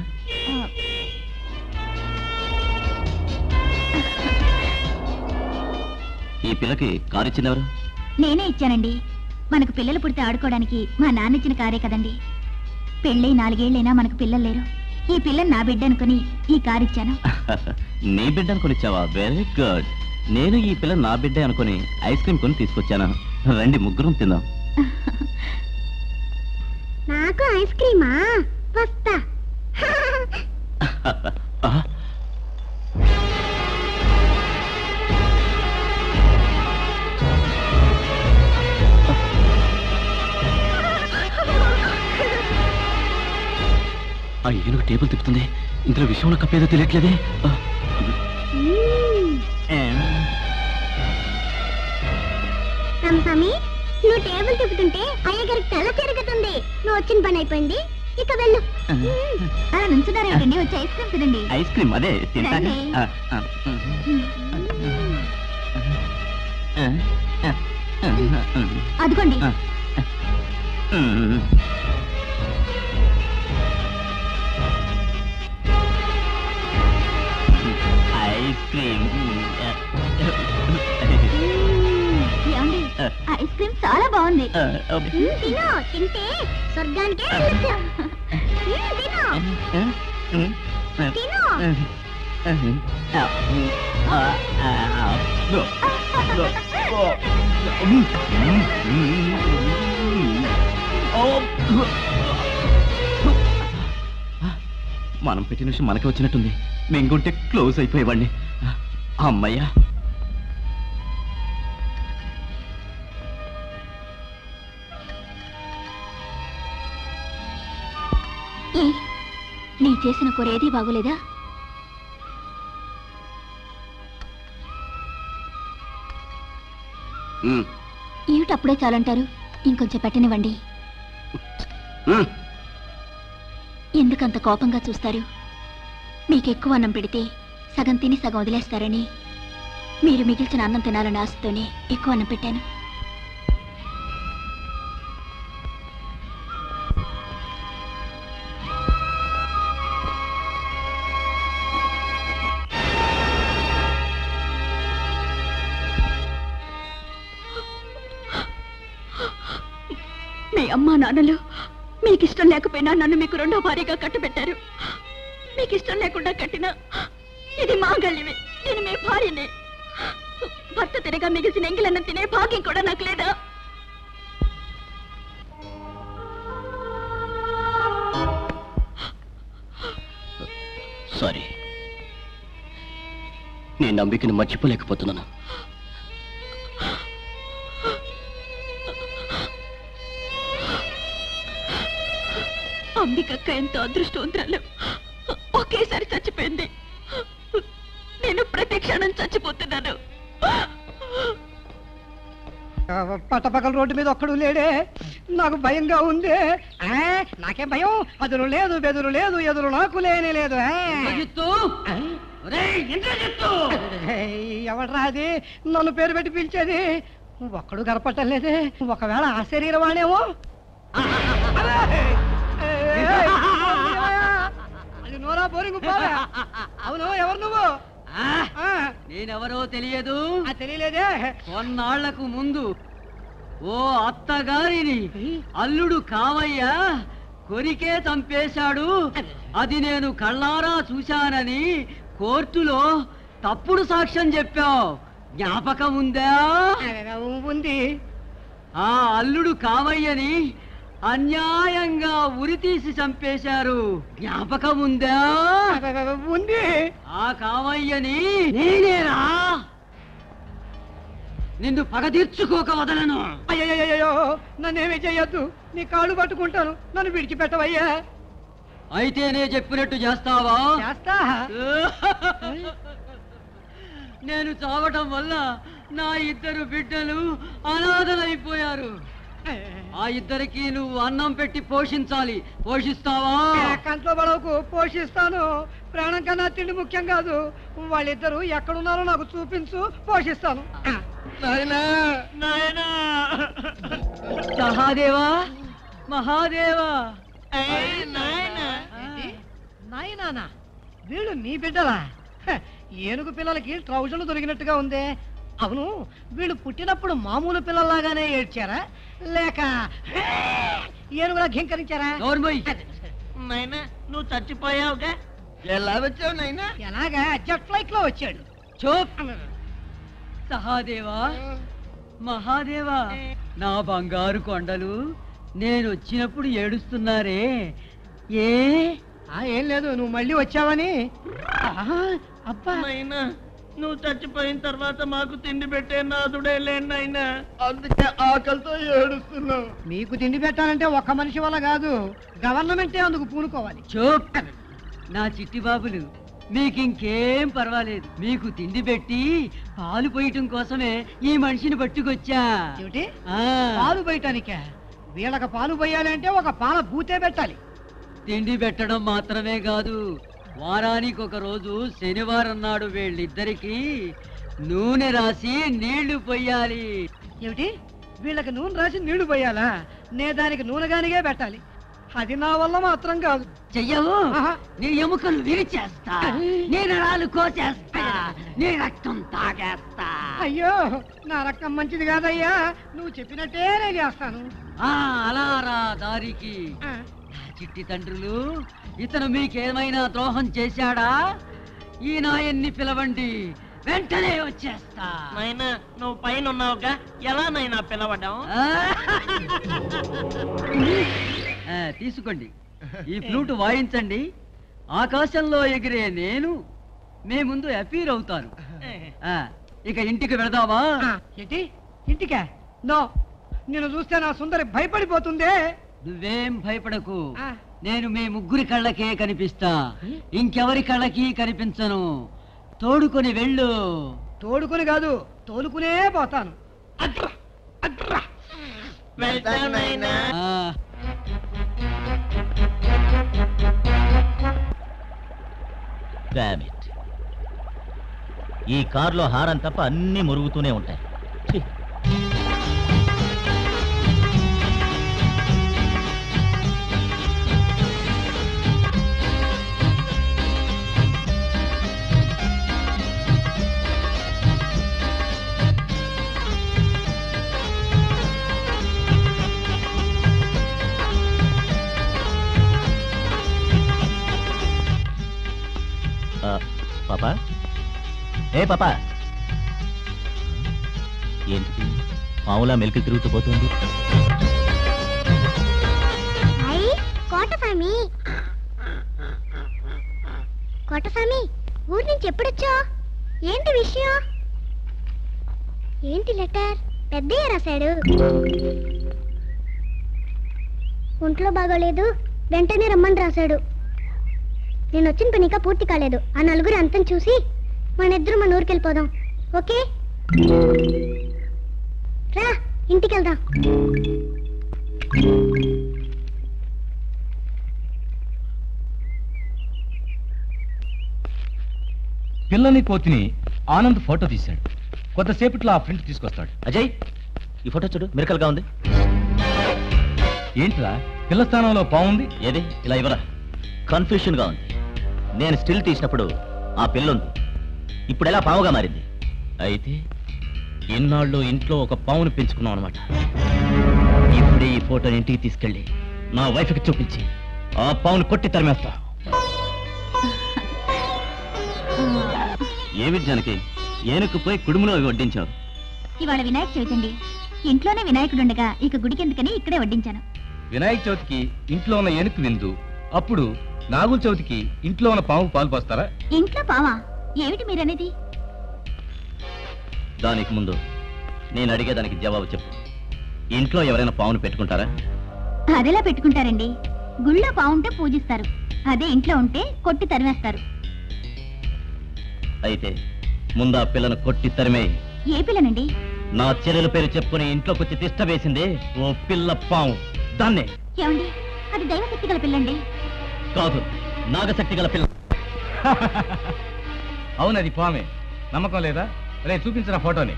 ఈ పిల్లకి కారు ఇచ్చిందెవరు? నేనే ఇచ్చానండి. మనకు పిల్లలు పుడితే ఆడుకోవడానికి మా నాన్న ఇచ్చిన కారే కదండి. పెళ్ళై 4 ఏళ్ళైనా మనకు పిల్లలు లేరు. ఈ పిల్లని నా బిడ్డ అనుకుని ఈ కారు ఇచ్చాను. నీ బిడ్డ అనుకుని ఇచ్చావా? Very good. నేను ఈ పిల్ల నా బిడ్డ అనుకుని ఐస్ క్రీమ్ కొని తీసుకొచ్చాను. రండి ముగ్గురం తిందాం. నాకు ఐస్ క్రీమా? వస్తా. ఆ ఏనుగు టేబుల్ తిప్పుతుంది. ఇందులో విషయంలో కప్పేదో తెలియట్లేదే. స్వామి, నువ్వు టేబుల్ తిప్పుతుంటే అయ్యగారికి తెల్ల తిరుగుతుంది. నువ్వు వచ్చిన పని అయిపోయింది, ఇక వెళ్ళు. అలా నుంచున్నారేంటండి? వచ్చి ఐస్ క్రీమ్ తినండి. ఐస్ క్రీమ్ అదే తింటాను. అదిగోండి. Ice cream. ఏమండి, ఐస్ క్రీమ్ చాలా బాగుంది. తిను, తింటే స్వర్గానికే వెళ్ళొచ్చు. తిను. మనం పెట్టిన విషయం మనకి వచ్చినట్టుంది. మెంగుంటే క్లోజ్ అయిపోయేవాడిని. అమ్మయ్యా. నీ చేసిన కూర ఏదీ బాగోలేదా? ఏమిటప్పుడే చాలంటారు? ఇంకొంచెం పెట్టనివ్వండి. ఎందుకంత కోపంగా చూస్తారు? మీకెక్కువ అన్నం పెడితే సగం తిని సగం వదిలేస్తారని మీరు మిగిల్చిన అన్నం తినాలని ఆశతోనే ఎక్కువ అన్నం పెట్టాను. మీ అమ్మా నాన్నలు మీకిష్టం లేకపోయినా నన్ను మీకు 2వ భార్యగా కట్టబెట్టారు. మీకిష్టం లేకుండా కట్టినా ఇది మాంగళ్యమే. నేను మీ భార్యనే. భర్త తినగా మిగిల్చిన ఎంగిలన్నం తినే భాగ్యం కూడా నాకు లేదా? సారీ, నేను అంబికని మర్చిపోలేకపోతున్నాను. అంబికక్క ఎంతో అదృష్టవంతురాలు ఒకేసారి చచ్చిపోయింది. నేను ప్రతి క్షణం చచ్చిపోతున్నాను. పట్టపక్కల రోడ్డు మీద ఒక్కడు లేడే, నాకు భయంగా ఉంది. నాకేం భయం, అదురు లేదు బెదురు లేదు, ఎదురు నాకు లేనే లేదు. ఎవడ్రా అది నన్ను పేరు పెట్టి పిలిచేది? ఒక్కడు కనపట్టలేదే, ఒకవేళ ఆ శరీరం వాడేమో. అది నోరా బోరింగ్. అవును, ఎవరు నువ్వు? నేనెవరో తెలియదు. తెలియలేదే. కొన్నాళ్లకు ముందు ఓ అత్తగారిని అల్లుడు కావయ్య కొరికే చంపేశాడు. అది నేను కళ్ళారా చూశానని కోర్టులో తప్పుడు సాక్ష్యం చెప్పావు, జ్ఞాపకం ఉందా? ఉంది. ఆ అల్లుడు కావయ్యని అన్యాయంగా ఉరితీసి చంపేశారు, జ్ఞాపకం ఉందా? ఉంది. ఆ కావయ్యని నేనేరా నిన్ను పగ తీర్చుకోక వదలను. అయ్యో, నన్నేమీ చెయ్యొద్దు, నీ కాళ్ళు పట్టుకుంటాను, నన్ను విడిచిపెట్టవయ్యా. అయితే నే చెప్పినట్టు చేస్తావా? చేస్తా. నేను చావటం వల్ల నా ఇద్దరు బిడ్డలు అనాథలైపోయారు. ఆ ఇద్దరికి నువ్వు అన్నం పెట్టి పోషించాలి, పోషిస్తావా? కంట్లో పడవకు, పోషిస్తాను. ప్రాణం కన్నా తిండి ముఖ్యం కాదు. వాళ్ళిద్దరూ ఎక్కడున్నారో నాకు చూపించు, పోషిస్తాను. మహాదేవా, మహాదేవా. నాయనా, వీళ్ళు నీ బిడ్డలా? ఏనుగు పిల్లలకి ట్రౌజర్లు దొరికినట్టుగా ఉందే. అవును, వీళ్ళు పుట్టినప్పుడు మామూలు పిల్లల్లాగానే ఏడ్చారా, లేక ఏనుగులా ఘింకరించారా? నాయనా, నువ్వు చచ్చిపోయావుగా, ఎలా వచ్చావు నాయనా? ఎలాగా? జెట్ ఫ్లైట్ లో వచ్చాడు. చూప్. సహాదేవా, మహాదేవా, నా బంగారు కొండలు నేను వచ్చినప్పుడు ఏడుస్తున్నారే, ఏ? ఏం లేదు, నువ్వు మళ్ళీ వచ్చావని. అబ్బా నాయనా, నువ్వు చచ్చిపోయిన తర్వాత మాకు తిండి పెట్టే నాదుడే లేనాయనా, అందుకే ఆకలితో ఏడుస్తున్నావు. మీకు తిండి పెట్టాలంటే ఒక్క మనిషి వల్ల కాదు, గవర్నమెంటే అందుకు పూనుకోవాలి. చూప్. నా చిట్టి బాబులు, మీకింకేం పర్వాలేదు, మీకు తిండి పెట్టి పాలు పోయటం కోసమే ఈ మనిషిని పట్టుకొచ్చా. ఏమిటి? పాలు పోయటానికా? వీళ్ళకి పాలు పోయాలంటే ఒక పాల బూతే పెట్టాలి. తిండి పెట్టడం మాత్రమే కాదు, వారానికి ఒక రోజు శనివారం నాడు వీళ్ళిద్దరికి నూనె రాసి నీళ్లు పొయ్యాలి. ఏమిటి? వీళ్ళకి నూనె రాసి నీళ్లు పోయాలా? నే దానికి నూనెగానిగే పెట్టాలి. అది నా వల్ల మాత్రం కాదు. చెయ్యవు? నీ ఎముకలు విరిచేస్తా, నీ నరాలు కోసేస్తా, నీ రక్తం తాగేస్తా. అయ్యో, నా రక్తం మంచిది కాదయ్యా, నువ్వు చెప్పినట్టే నేను చేస్తాను. అలా రా దారికి. చిట్టి తండ్రులు, ఇతను మీకేమైనా ద్రోహం చేశాడా? ఈ నాయన్ని పిలవండి, వెంటనే వచ్చేస్తా. నాయనా, నువ్వు పైన ఉన్నావుగా, ఎలా నాయనా పిలవడం? తీసుకోండి, ఈ ఫ్లూట్ వాయించండి. ఆకాశంలో ఎగిరే నేను మీ ముందు అపీర్ అవుతాను. ఇక ఇంటికి వెళదామా? ఏంటి? ఇంటికా? నో, నేను చూస్తే నా సుందరి భయపడిపోతుందే. నువ్వేం భయపడకు, నేను మీ ముగ్గురి కళ్ళకే కనిపిస్తా, ఇంకెవరి కళ్ళకి కనిపించను. తోడుకొని వెళ్ళు. తోడుకొని కాదు, తోలుకునే పోతాను. ఈ కారులో హారం తప్ప అన్ని మురుగుతూనే ఉంటాయి. పాపా, ఏ పాపా, ఏంటి మామూలా మెలికి తిరుగుతూ పోతుంది? కోటస్వామి, ఊరి నుంచి ఎప్పుడొచ్చా? ఏంటి విషయం? ఏంటి లెటర్? పెద్దయ్య రాశాడు. ఒంట్లో బాగోలేదు, వెంటనే రమ్మని రాశాడు. నేను వచ్చిన పని ఇంకా పూర్తి కాలేదు. ఆ నలుగురు అంతం చూసి మన ఊరికి వెళ్ళిపోదాం. ఓకే రా, ఇంటికి వెళ్దాం. పిల్లని కోతిని ఆనంద్ ఫోటో తీశాడు. కొద్దిసేపట్లో ఆ ప్రింట్ తీసుకొస్తాడు. అజయ్, ఈ ఫోటో చూడు, మిరకల్గా ఉంది. ఏంట్రా పిల్ల స్థానంలో బాగుంది? ఏది ఇలా ఇవ్వరా? కన్ఫ్యూషన్ గా ఉంది. నేను స్టిల్ తీసినప్పుడు ఆ పిల్ల ఉంది, ఇప్పుడు ఎలా పావుగా మారింది? అయితే ఇన్నాళ్ళు ఇంట్లో ఒక పావును పెంచుకున్నాం అనమాట. ఇప్పుడే ఈ ఫోటోని ఇంటికి తీసుకెళ్ళి నా వైఫ్కి చూపించి ఆ పావును కొట్టి తరిమేస్తా. ఏమి జానకి, ఏనుకు పోయి కుడుములో వడ్డించావు? ఇవాళ వినాయక చవితి అండి. ఇంట్లోనే వినాయకుడుండగా ఇక గుడికి ఎందుకని ఇక్కడే వడ్డించాను. వినాయక చవితికి ఇంట్లో ఉన్న ఏనుగు విందు, అప్పుడు నాగుల చవితికి ఇంట్లో ఉన్న పాము పాలు పోస్తారా? ఇంట్లో పావా? ఏమిటి మీరనేది? దానికి ముందు నేను అడిగేదానికి జవాబు చెప్పు. ఇంట్లో ఎవరైనా పావును పెట్టుకుంటారా? అదెలా పెట్టుకుంటారండి? గుళ్ళో పావుంటే పూజిస్తారు, అదే ఇంట్లో ఉంటే కొట్టి తరిమేస్తారు. అయితే ముందు ఆ పిల్లను కొట్టి తరిమే. ఏ పిల్లనండి? నా చెల్లెల పేరు చెప్పుకుని ఇంట్లోకి వచ్చి తిష్ట వేసిందే ఓ పిల్ల పాము, దాన్నే. ఏమండి, అది దైవశక్తి గల పిల్లండి. కాదు, నాగశక్తి గల పిల్ల. అవును, అది పామే. నమ్మకం లేదా? రే చూపించిన ఫోటోని.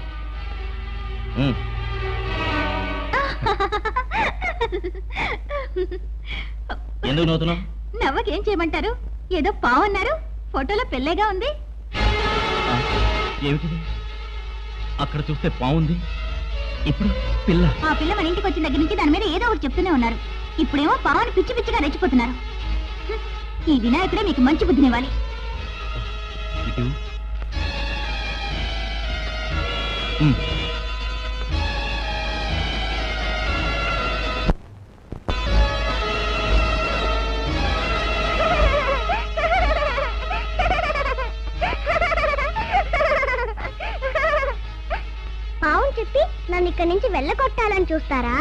ఎందుకు నవ్వుతున్నావు? నవ్వకేం చేయమంటారు? ఏదో పావు అన్నారు, ఫోటోలో పిల్లేగా ఉంది. ఏమిటిది? అక్కడ చూస్తే పావుంది, ఇప్పుడు పిల్ల. ఆ పిల్ల మన ఇంటికి వచ్చిన దగ్గర నుంచి దాని మీద ఏదో ఒకటి చెప్తూనే ఉన్నారు. ఇప్పుడేమో పావుని పిచ్చి పిచ్చిగా రెచ్చిపోతున్నారు. ఈ వినాయకుడే మీకు మంచి బుద్ధినివ్వాలి. పావుని చెప్పి నన్ను ఇక్కడి నుంచి వెళ్ళగొట్టాలని చూస్తారా?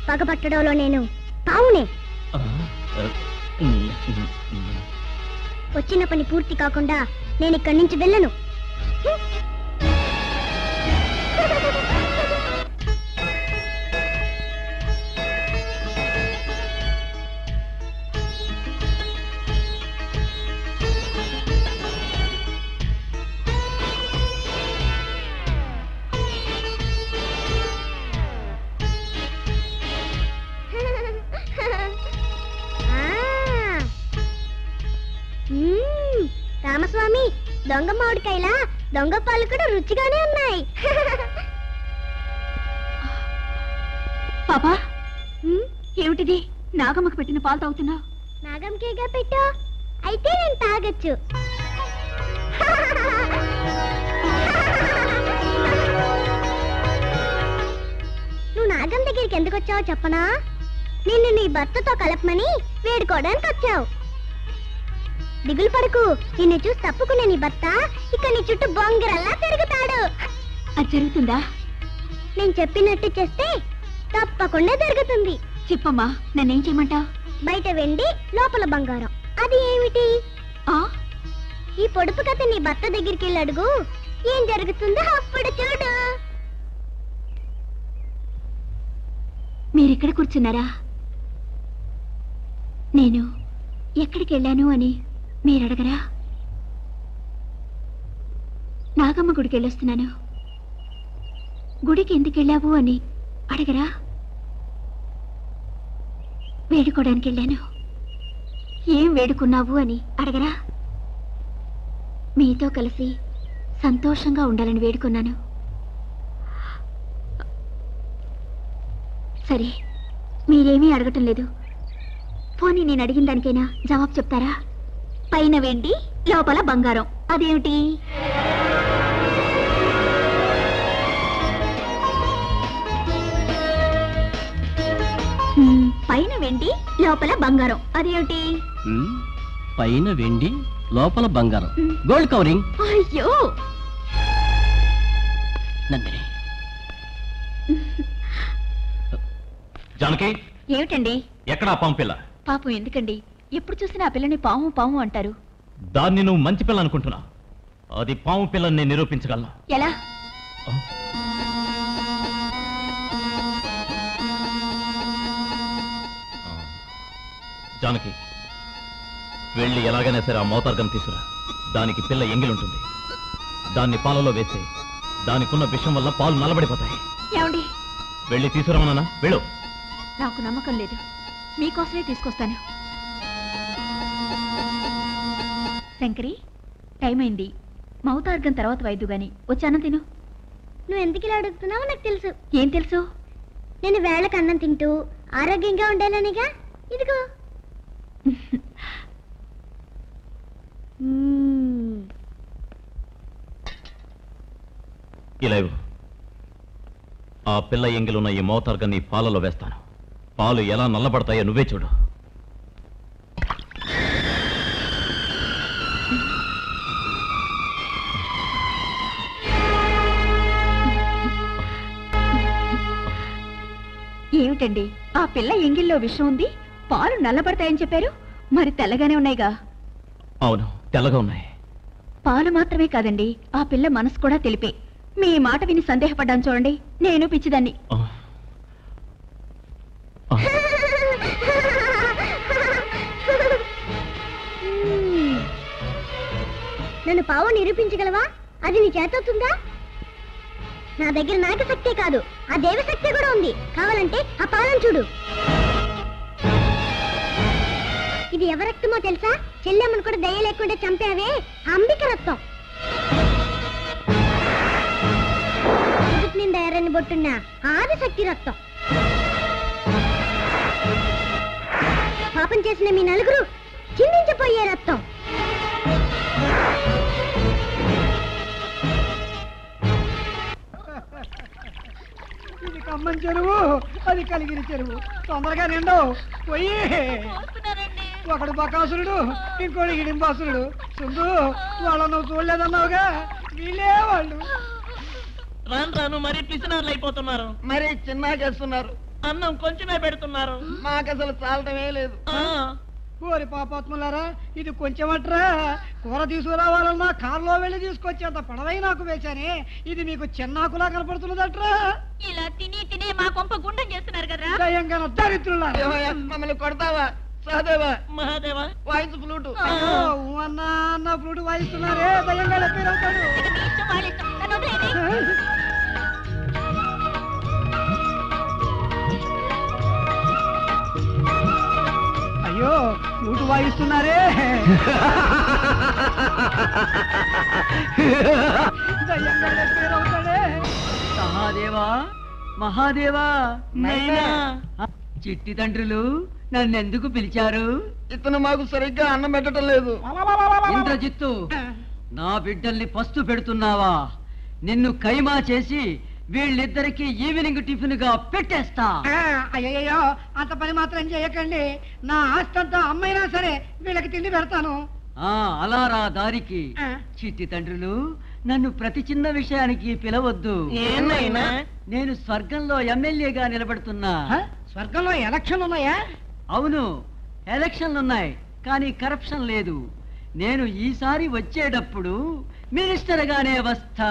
పగపట్టడంలో నేను పావునే. వచ్చిన పని పూర్తి కాకుండా నేను ఇక్కడి నుంచి వెళ్ళను. రామస్వామి, దొంగ మామిడికాయలా దొంగ పాలు కూడా రుచిగానే ఉన్నాయి. పాపా, ఏమిటిది? నాగమ్మకు పెట్టిన పాలు తాగుతున్నావు? నాగంకేగా పెట్టా, అయితే నేను తాగొచ్చు. నువ్వు నాగం దగ్గరికి ఎందుకు వచ్చావో చెప్పనా? నిన్ను నీ భర్తతో కలపమని వేడుకోవడానికి వచ్చావు. దిగులు పడుకు, నిన్ను చూసి తప్పుకునే నీ భర్త ఇక నీ చుట్టూ బొంగరల్లా తిరుగుతాడు. అది జరుగుతుందా? నేను చెప్పినట్టు చేస్తే తప్పకుండా జరుగుతుంది. చెప్పమ్మా, నన్నేం చేయమంటావు? బయట వెండి, లోపల బంగారం. అది ఏమిటి? ఈ పొడుపు కథ నీ భర్త దగ్గరికి వెళ్ళి అడుగు, ఏం జరుగుతుందో అప్పుడు చూడు. మీరిక్కడ కూర్చున్నారా? నేను ఎక్కడికి వెళ్ళాను అని మీరు అడగరా? నాగమ్మ గుడికి వెళ్ళొస్తున్నాను. గుడికి ఎందుకు వెళ్ళావు అని అడగరా? వేడుకోవడానికి వెళ్ళాను. ఏం వేడుకున్నావు అని అడగరా? మీతో కలిసి సంతోషంగా ఉండాలని వేడుకున్నాను. సరే, మీరేమీ అడగటం లేదు. పోనీ నేను అడిగిన దానికైనా జవాబు చెప్తారా? పైన వెండి, లోపల బంగారం, అదేమిటి? పైన వెండి, లోపల బంగారం, అదేమిటి? పైన వెండి, లోపల బంగారం, గోల్డ్ కవరింగ్. అయ్యో నందిని, జానకి, ఏమిటండి? ఎక్కడా పాము పిల్ల? పాపం ఎందుకండి, ఎప్పుడు చూసినా ఆ పిల్లని పాము పాము అంటారు. దాన్ని నువ్వు మంచి పిల్ల అనుకుంటున్నా. అది పాము పిల్లని నేను నిరూపించగలను. ఎలా? జానకి, వెళ్ళి ఎలాగైనా సరే ఆ మోతార్గం తీసుకురా. దానికి పిల్ల ఎంగిలుంటుంది. దాన్ని పాలలో వేస్తే దానికున్న విషం వల్ల పాలు నల్లబడిపోతాయి. ఏమండి, వెళ్ళి తీసుకురామన్నా. వెళ్ళు. నాకు నమ్మకం లేదు, మీకోసమే తీసుకొస్తాను. శంకరి, టైం అయింది. మౌతార్గం తర్వాత వైద్యు గాని వచ్చాను. తిను. నువ్వు ఎందుకు ఇలా అడుగుతున్నావో నాకు తెలుసు. ఏం తెలుసు? నేను వేళకు అన్నం తింటూ ఆరోగ్యంగా ఉండాలనిగా. ఇదిగో. ఇలా ఆ పిల్ల ఎంగిలున్న ఈ మోతార్గాన్ని పాలలో వేస్తాను. పాలు ఎలా నల్లబడతాయో నువ్వే చూడు. ఏమిటండి, ఆ పిల్ల ఎంగిల్లో విషం ఉంది, పాలు నల్లబడతాయని చెప్పారు. మరి తెల్లగానే ఉన్నాయిగా? అవును, తెల్లగా ఉన్నాయి. పాలు మాత్రమే కాదండి, ఆ పిల్ల మనసు కూడా తెలిపే. మీ మాట విని సందేహపడ్డాను చూడండి. నేను పిచ్చిదాన్ని. నన్ను పావు నిరూపించగలవా? అది నీ చేతవుతుందా? నా దగ్గర నాగశక్తే కాదు, ఆ దేవశక్తి కూడా ఉంది. కావాలంటే ఆ పాలను చూడు. ఇది ఎవరి రక్తమో తెలుసా? చెల్లెమ్మను కూడా దయ లేకుండా చంపావే, అంబిక రక్తం. నింద ఎర్రని బొట్టున్న ఆదిశక్తి రక్తం. పాపం చేసిన మీ నలుగురు చిందించిపోయే రక్తం. ఇది ఖమ్మం చెరువు, అది కలిగిన చెరువు. తొందరగా నిండవు. పోయి ఒకడు బకాసురుడు, ఇంకోటి హిడింబాసురుడు. సుందు, వాళ్ళ నువ్వు చూడలేదన్నావుగా, వీళ్ళే వాళ్ళు. రాను రాను మరీ పిసినార్లు అయిపోతున్నారు. మరి చిన్నగేస్తున్నారు. అన్నం కొంచెమే పెడుతున్నారు. మాకు అసలు చాలటమే లేదు. ఓరి పాపాత్ములారా, ఇది కొంచెం అట్రా. కూర తీసుకురావాలన్నా కారులో వెళ్ళి తీసుకొచ్చేంత పడవై నాకు వేశానే. ఇది మీకు చిన్నాకులా కనపడుతున్నదట్రా. ఇలా తిని తిని మా కొంప గుండం చేస్తున్నారు కదా. దయంగా దరిద్రులా. మమ్మల్ని కొడతావా? సహదేవా, మహాదేవా, వాయించు ఫ్లూటు. అన్న ఫ్లూటు వాయిస్తున్నారే, దయంగా లెప్పేరవుతాడు. అయ్యో, ఫ్లూటు వాయిస్తున్నారే. దయంగా లెప్పేరవుతాడే. మహాదేవా, మహాదేవా, చిట్టి తండ్రులు నన్నెందుకు పిలిచారు? ఇతను మాకు సరిగ్గా అన్నం పెట్టడం లేదు. ఇంద్రజిత్తు, నా బిడ్డల్ని పస్తు పెడుతున్నావా? నిన్ను కైమా చేసి వీళ్ళిద్దరికి ఈవినింగ్ టిఫిన్ గా పెట్టేస్తా. అయ్యయ్యో, అంత పని మాత్రం చేయకండి. నా ఆస్తంతా అమ్మైనా సరే వీళ్ళకి తిండి పెడతాను. అలా రా దారికి. చిట్టి తండ్రులు, నన్ను ప్రతి చిన్న విషయానికి పిలవద్దు. ఏమైనా నేను స్వర్గంలో ఎమ్మెల్యేగా నిలబడుతున్నా. స్వర్గంలో ఎలక్షన్లు ఉన్నాయా? అవును, ఎలక్షన్లున్నాయి, కానీ కరప్షన్ లేదు. నేను ఈసారి వచ్చేటప్పుడు మినిస్టర్ గానే వస్తా.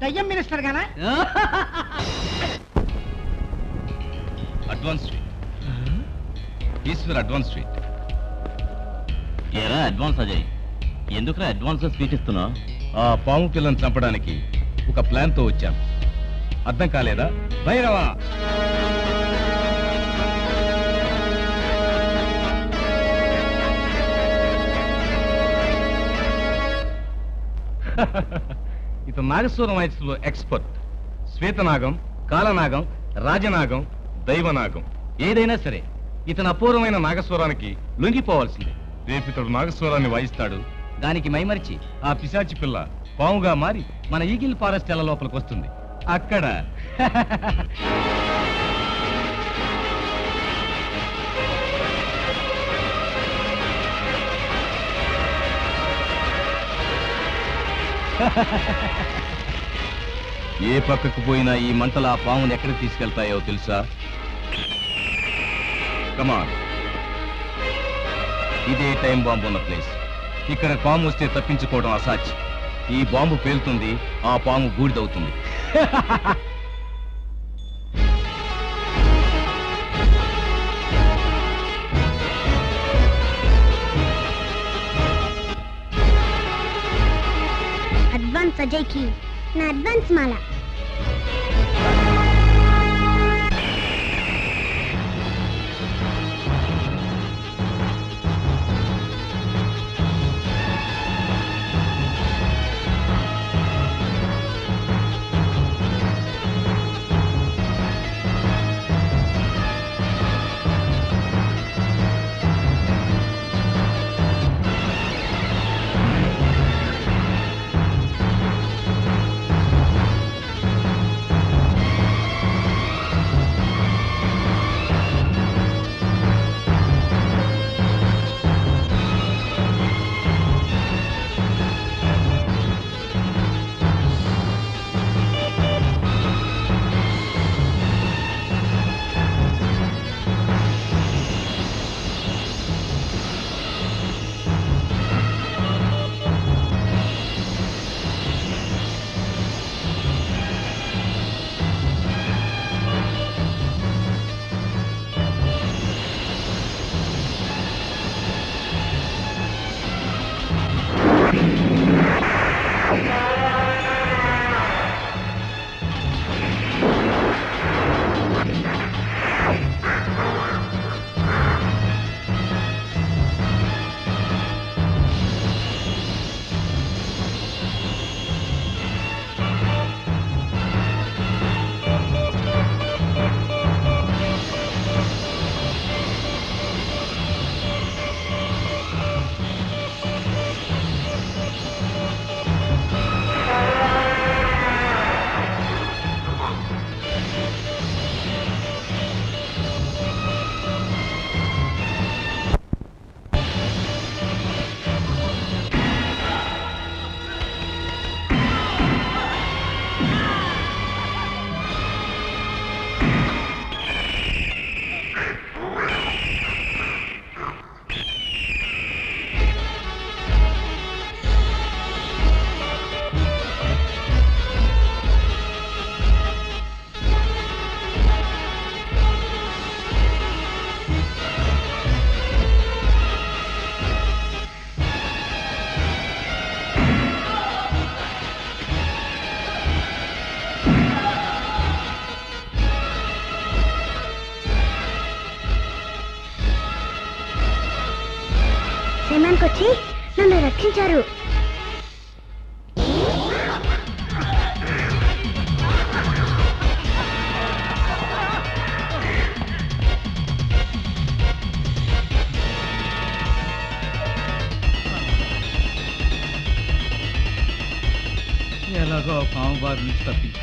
దయ్యం మినిస్టర్ గానా? Advance street, Eshwar advance street. ఏరా అడ్వాన్స్ అజయ్, ఎందుకురా అడ్వాన్స్ స్వీట్ ఇస్తున్నావు? ఆ పాము పిల్లని చంపడానికి ఒక ప్లాన్ తో వచ్చాను. అర్థం కాలేదా? భైరవా, ఇతను నాగస్వరం వాయిస్లో ఎక్స్పర్ట్. శ్వేతనాగం, కాలనాగం, రాజనాగం, దైవనాగం ఏదైనా సరే ఇతను అపూర్వమైన నాగస్వరానికి లొంగిపోవాల్సిందే. రేపు ఇతడు నాగస్వరాన్ని వాయిస్తాడు. దానికి మైమరిచి ఆ పిశాచి పిల్ల పాముగా మారి మన ఈగిల్ ఫారెస్ట్ ఎల లోపలికి వస్తుంది. అక్కడ ఏ పక్కకు పోయినా ఈ మంటలు ఆ పాముని ఎక్కడికి తీసుకెళ్తాయో తెలుసా? కమాన్. ఇదే టైం బాంబు ఉన్న ప్లేస్. ఇక్కడ పాము వస్తే తప్పించుకోవడం అసాధ్యం. ఈ బాంబు పేలుతుంది, ఆ పాము బూడిదవుతుంది. అడ్వాన్స్ అజయ్కి నా అడ్వాన్స్ మాల. వచ్చి నన్ను రక్షించారు. ఎలాగో పాము బారి నుంచి తప్పించి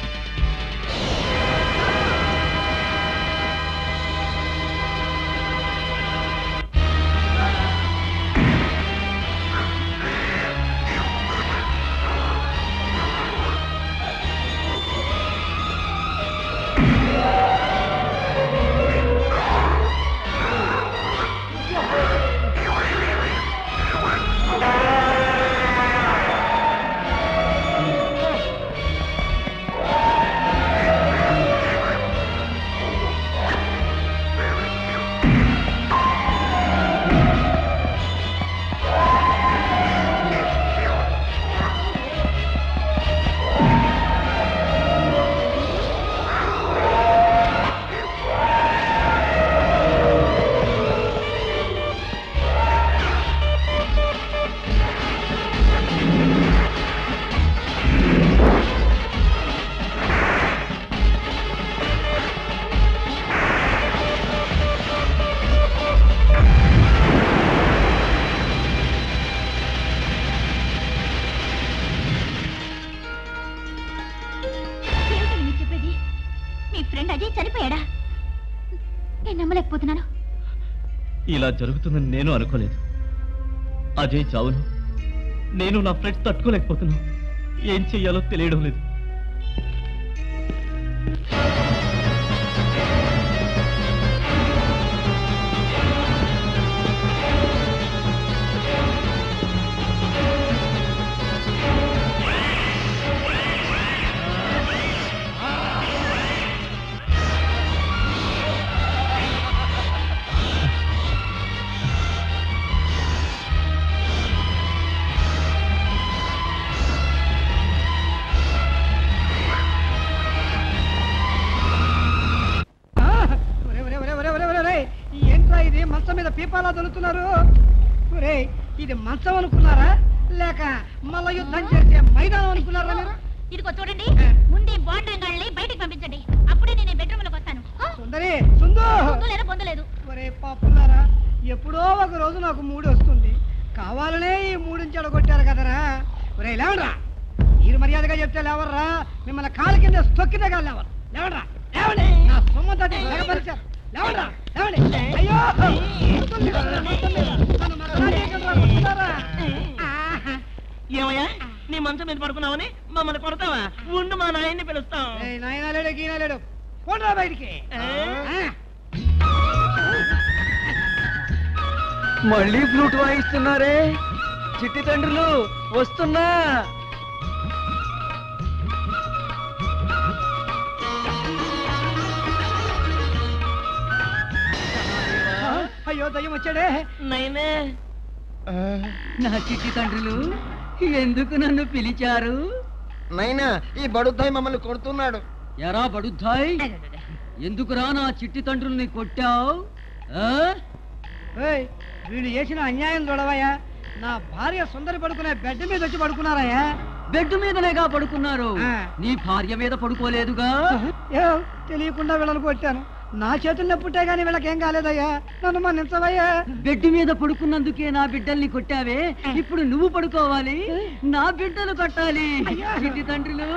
ఇలా జరుగుతుందని నేను అనుకోలేదు. అజయ్ చావును నేను నా ఫ్రెండ్స్ తట్టుకోలేకపోతున్నాను. ఏం చెయ్యాలో తెలియడం లేదు. దీపాలా తొలుతున్నారు? ఒరే, ఇది మంచం అనుకున్నారా లేక మల్ల యుద్ధం చేసే మైదానం అనుకున్నారా మీరు? ఇదిగో చూడండి, ముందు బాండ్రంగాళ్ళని బయటికి పంపించండి, అప్పుడే నేను బెడ్రూమ్ లోకి వస్తాను. సుందరి, సుందు లేదు పొందలేదు. ఒరే పాపులారా, ఎప్పుడో ఒక రోజు నాకు మూడు వస్తుంది, కావాలనే ఈ మూడుని చెడగొట్టారు కదరా. ఒరే లేవరా, మీరు మర్యాదగా చెప్తే లేవర్రా, మిమ్మల్ని కాళ్ళ కింద తొక్కితే కాదు లేవరు. లేవండ్రా, లేవండి, నా సొమ్మంతా తెగపరిచారు. లేవండ్రా, లేవండి. అయ్యో నన్ను మతనాడేయకండ్రా, కొట్టుతారా? ఏమయ్యా, నీ మంచం మీద పడుకున్నావని మమ్మల్ని కొడతావా? ఉండు, మా నాయన్ని పిలుస్తాం. నాయన లేడు, గీన లేడు, పోండ్రా బయటికి. మళ్ళీ ఫ్లూట్ వాయిస్తున్నారే చిట్టి తండ్రులు, వస్తున్నా. అయ్యో దయ్యం వచ్చాడే. నైనే, నా చిట్టి తండ్రులు, ఎందుకు నన్ను పిలిచారు? నైనా, ఈ బడుద్దాయి మమ్మల్ని కొడుతున్నాడు. ఎరా బడుద్దాయ్, ఎందుకురా నా చిట్టి తండ్రుల్ని కొట్టావు? వీళ్ళు చేసిన అన్యాయం చూడవయ్యా. నా భార్య సుందరి పడుకునే బెడ్ మీద వచ్చి పడుకున్నారయ్యా. బెడ్ మీదనేగా పడుకున్నారు, నీ భార్య మీద పడుకోలేదుగా? తెలియకుండా వీళ్ళని కొట్టాను, నా చేతుల్లో పుట్టే గానీ వీళ్ళకేం కాలేదయ్యా, నన్ను మన్నించవయ్యా. బెడ్ మీద పడుకున్నందుకే నా బిడ్డల్ని కొట్టావే, ఇప్పుడు నువ్వు పడుకోవాలి, నా బిడ్డలు కొట్టాలి. చిట్టి తండ్రులు,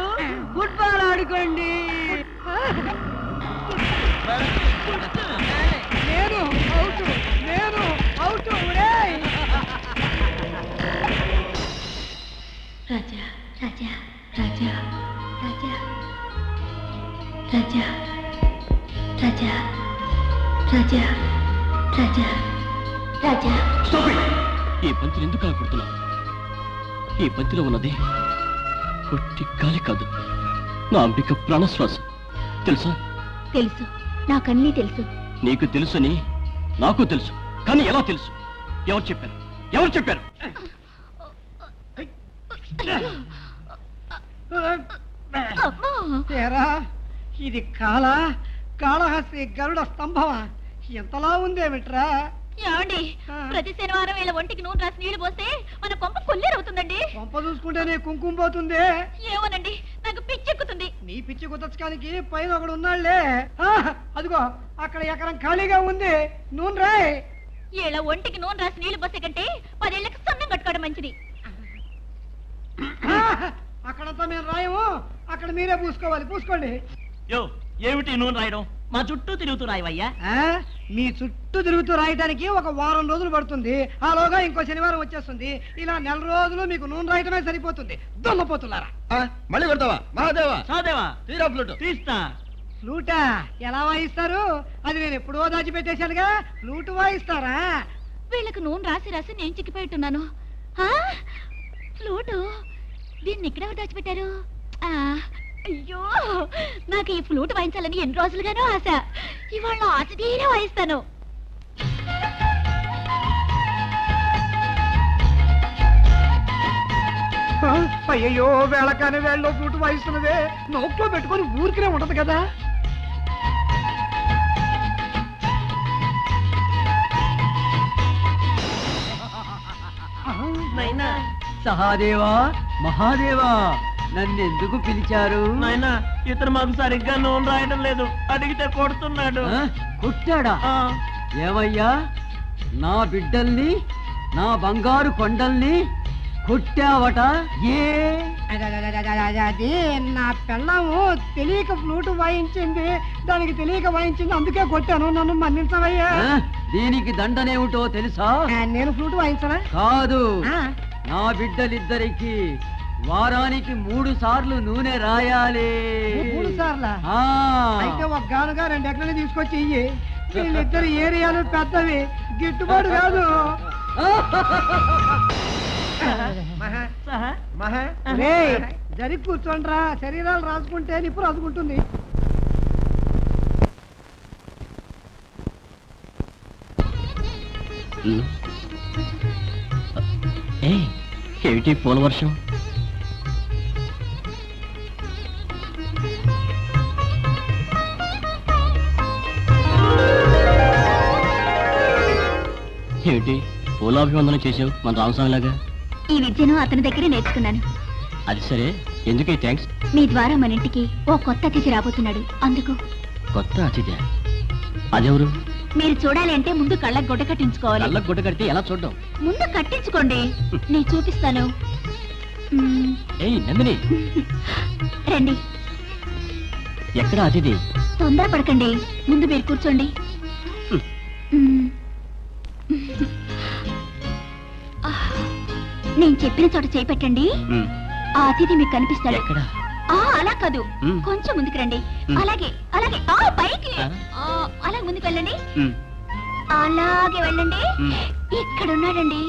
ఫుట్బాల్ ఆడుకోండి. నేను అవుట్, నేను అవుట్. రాజా రాజా రాజా రాజా రాజా రాజా రాజా రాజా రాజా. ఈ పంతిని ఎందుకు అలా కొడుతున్నావు? ఈ పంతిలో ఉన్నది కొట్టి గాలి కాదు, నా అంబిక ప్రాణశ్వాసం. తెలుసా? తెలుసు, నాకన్నీ తెలుసు. నీకు తెలుసని నాకు తెలుసు, కానీ ఎలా తెలుసు? ఎవరు చెప్పారు? ఎవరు చెప్పారు? ఇది కాళహస్తి గరుడ స్తంభమా? ఎంతలా ఉందేమిట్రా? ఏమండి, ప్రతి శనివారం వీళ్ళ ఒంటికి నూనె రాసి నీళ్లు పోస్తే మన కొంప కొల్లేరవుతుందండి. కొంప చూసుకుంటేనే కుంకుమ పోతుంది. ఏమోనండి, నాకు పిచ్చెక్కుతుంది. నీ పిచ్చి కుదర్చడానికి పైన ఒకడు ఉన్నాళ్లే. అదిగో అక్కడ ఎకరం ఖాళీగా ఉంది, నూనె రాయ్. వీళ్ళ ఒంటికి నూనె రాసి నీళ్లు పోసే కంటే 10 ఏళ్ళకి సొన్నం కట్టుకోవడం మంచిది. అక్కడంతా మేము రాయము, అక్కడ మీరే పూసుకోవాలి, పూసుకోండి. ఏమిటి నూనె రాయడం? మా చుట్టూ తిరుగుతూ రాయవయ్యా. మీ చుట్టూ తిరుగుతూ రాయటానికి ఒక వారం రోజులు పడుతుంది, ఆలోగా ఇంకో శనివారం వచ్చేస్తుంది. ఇలా నెల రోజులు మీకు నూనె రాయటమే సరిపోతుంది. దొల్లపోతున్నారా? మళ్ళీ కొడతావా? మహాదేవా, సాదేవా, తీరా ఫ్లూట్. తీస్తా. ఫ్లూటా ఎలా వాయిస్తారు? అది నేను ఎప్పుడో దాచిపెట్టేశానుగా. ఫ్లూట్ వాయిస్తారా? వీళ్ళకి నూనె రాసి రాసి నేను చిక్కిపోయిట్టున్నాను. ఫ్లూటు దీన్ని ఎక్కడెవరు దాచిపెట్టారు? అయ్యో, నాకు ఈ ఫ్లూట్ వాయించాలని ఎన్ని రోజులుగానో ఆశ. ఇవాళ ఆశ తీరే వాయిస్తాను. అయ్యో, వేళకాని వేళ్ళలో ఫ్లూట్ వాయిస్తున్నదే, నోట్లో పెట్టుకొని ఊరికినే ఉంటది కదా. సహాదేవా, మహాదేవా, నన్నెందుకు పిలిచారు? నాయనా, ఇతను మాకు సరిగ్గా నూనె రాయడం లేదు, అడిగితే కొడుతున్నాడు. కొట్టాడా? ఏమయ్యా, నా బిడ్డల్ని, నా బంగారు కొండల్ని కొట్టావట? అది నా పెళ్ళాము తెలియక ఫ్లూట్ వాయించింది, దానికి తెలియక వాయించింది, అందుకే కొట్టాను, నన్ను మన్నించవయ్యా. దీనికి దండనేమిటో తెలుసా? నేను ఫ్లూట్ వాయించనా? కాదు, నా బిడ్డలిద్దరికి వారానికి 3 సార్లు నూనె రాయాలి. 3 సార్లా? అయితే ఒక గానుగా 2 ఎకరాలు తీసుకొచ్చి ఇయ్యి. వీళ్ళిద్దరు ఏరియాలు పెద్దవి, గిట్టుబాటు కాదు. జరి కూర్చోండ్రా, శరీరాలు రాసుకుంటే నిప్పు రాసుకుంటుంది. ఏమిటి పూల వర్షం? ఏమిటి పూలాభివందనం చేసావు మన రామస్వామిలాగా? ఈ విద్యను అతని దగ్గరే నేర్చుకున్నాను. అది సరే, ఎందుకు థ్యాంక్స్? మీ ద్వారా మన ఇంటికి ఓ కొత్త అతిథి రాబోతున్నాడు, అందుకు. కొత్త అతిథి? అదెవరు? మీరు చూడాలి అంటే ముందు కళ్ళకు గుడ్డ కట్టించుకోవాలి. కళ్ళకు గుడ్డ కడితే ఎలా చూడడం? ముందు కట్టించుకోండి, నేను చూపిస్తాను. ఏయ్ నందిని, రండి. ఎక్కడ అతిథి? తొందరపడకండి, ముందు మీరు కూర్చోండి. నేను చెప్పిన చోట చేయి పెట్టండి, ఆ అతిథి మీకు కనిపిస్తాడు. ఎక్కడ? అలా కాదు, కొంచెం ముందుకు రండి. అలాగే అలాగే, పైకి అలా ముందుకు వెళ్ళండి. అలాగే వెళ్ళండి. ఇక్కడ ఉన్నాడండి.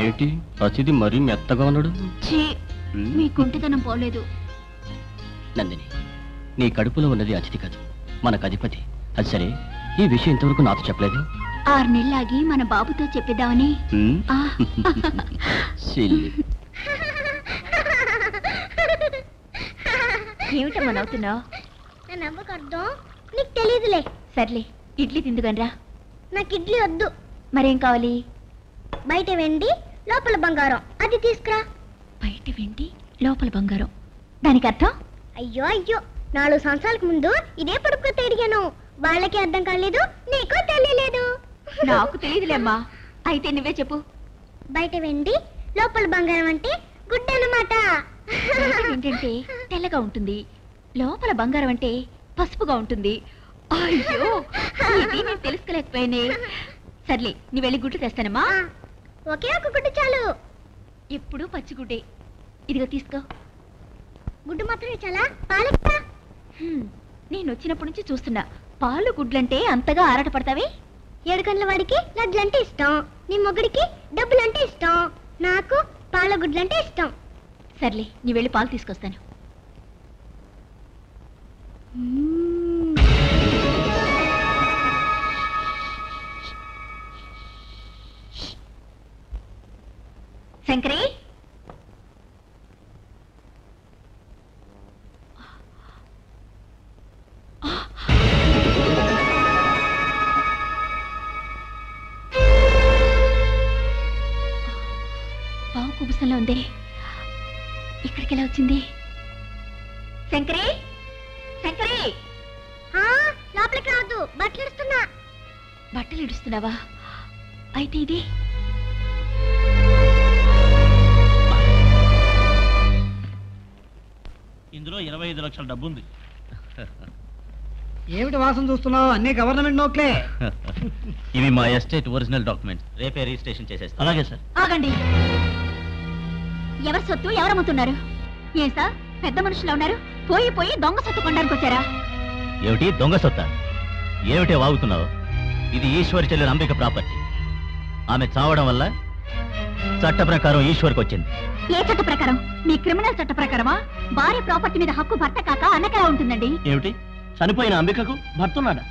ఏమిటి అతిథి మరీ మెత్తగా ఉన్నాడు? మీ కుంటితనం పోలేదు. నందిని, నీ కడుపులో ఉన్నది అతిథి కాదు, మనకు అధిపతి. అది సరే, ఈ విషయం ఇంతవరకు నాతో చెప్పలేదు. 6 నెలలాగి మన బాబుతో చెప్పిద్దామని. ఏమిటమ్మా నవ్వుతున్నావు? నా నవ్వుకు అర్థం నీకు తెలీదులే. సర్లే, ఇడ్లీ తిందుగనరా. నాకు ఇడ్లీ వద్దు. మరేం కావాలి? బయట వెండి లోపల బంగారం, అది తీసుకురా. బయట వెండి లోపల బంగారం, దానికి అర్థం? అయ్యో అయ్యో, 4 సంవత్సరాలకు ముందు ఇదే పడుపుతో అడిగాను. వాళ్ళకి అర్థం కాలేదు, నీకు తెలియలేదు. నాకు తెలియదులేమ్మా, అయితే నువ్వే చెప్పు. బయట వెండి లోపల బంగారం అంటే గుడ్డ అన్నమాట. ఏంటంటే తెల్లగా ఉంటుంది, లోపల బంగారం అంటే పసుపుగా ఉంటుంది. అయ్యో, ఇది నేను తెలుసుకోలేకపోయానే. సర్లే, నీ వెళ్ళి గుడ్డు తెస్తానమ్మా. ఒకే ఒక గుడ్డు చాలు. ఎప్పుడు పచ్చిగుడ్డే. ఇదిగో తీసుకో. గుడ్డు మాత్రమే చాలా? పాలెక్క? నేను వచ్చినప్పటి నుంచి చూస్తున్నా, పాలు గుడ్లంటే అంతగా ఆరాట పడతావే. 7 గంటల వాడికి లడ్లంటే ఇష్టం, నీ మొగుడికి డబ్బులంటే ఇష్టం, నాకు పాల గుడ్లంటే ఇష్టం. సర్లే, నీ వెళ్ళి పాలు తీసుకొస్తాను. శంకరి, పావు కుబుసంలో ఉంది, ఇక్కడికి ఎలా వచ్చింది? శంకరి, శంకరి! లోపలికి రావద్దు, బట్టలు ఇస్తున్నా. బట్టలు ఇడుస్తున్నావా? అయితే ఇది ఇందులో 25 లక్షల డబ్బు ఉంది. ఏమిటి వాసన చూస్తున్నావు? అన్ని గవర్నమెంట్ నోట్లే. ఇవి మా ఎస్టేట్ ఒరిజినల్ డాక్యుమెంట్స్, రేపే రిజిస్ట్రేషన్ చేసేస్తాం. అలాగే సార్. ఆగండి. ఎవరి సొత్తు ఎవరు అమ్ముతున్నారు? ఏం సార్, పెద్ద మనుషులు ఉన్నారు, పోయి పోయి దొంగ సొత్తు కొనడానికి వచ్చారా? ఏమిటి దొంగ సొత్త? ఏమిటే వాగుతున్నావు? ఇది ఈశ్వరి చెల్లెలు అంబిక ప్రాపర్టీ. ఆమె చావడం వల్ల చట్ట ప్రకారం ఈశ్వర్కి వచ్చింది. ఏ చట్ట ప్రకారం? మీ క్రిమినల్ చట్ట ప్రకారమా? భార్య ప్రాపర్టీ మీద హక్కు భర్త కాక అన్నకెలా ఉంటుందండి? ఏమిటి, చనిపోయిన అంబికకు భర్త ఉన్నాడా?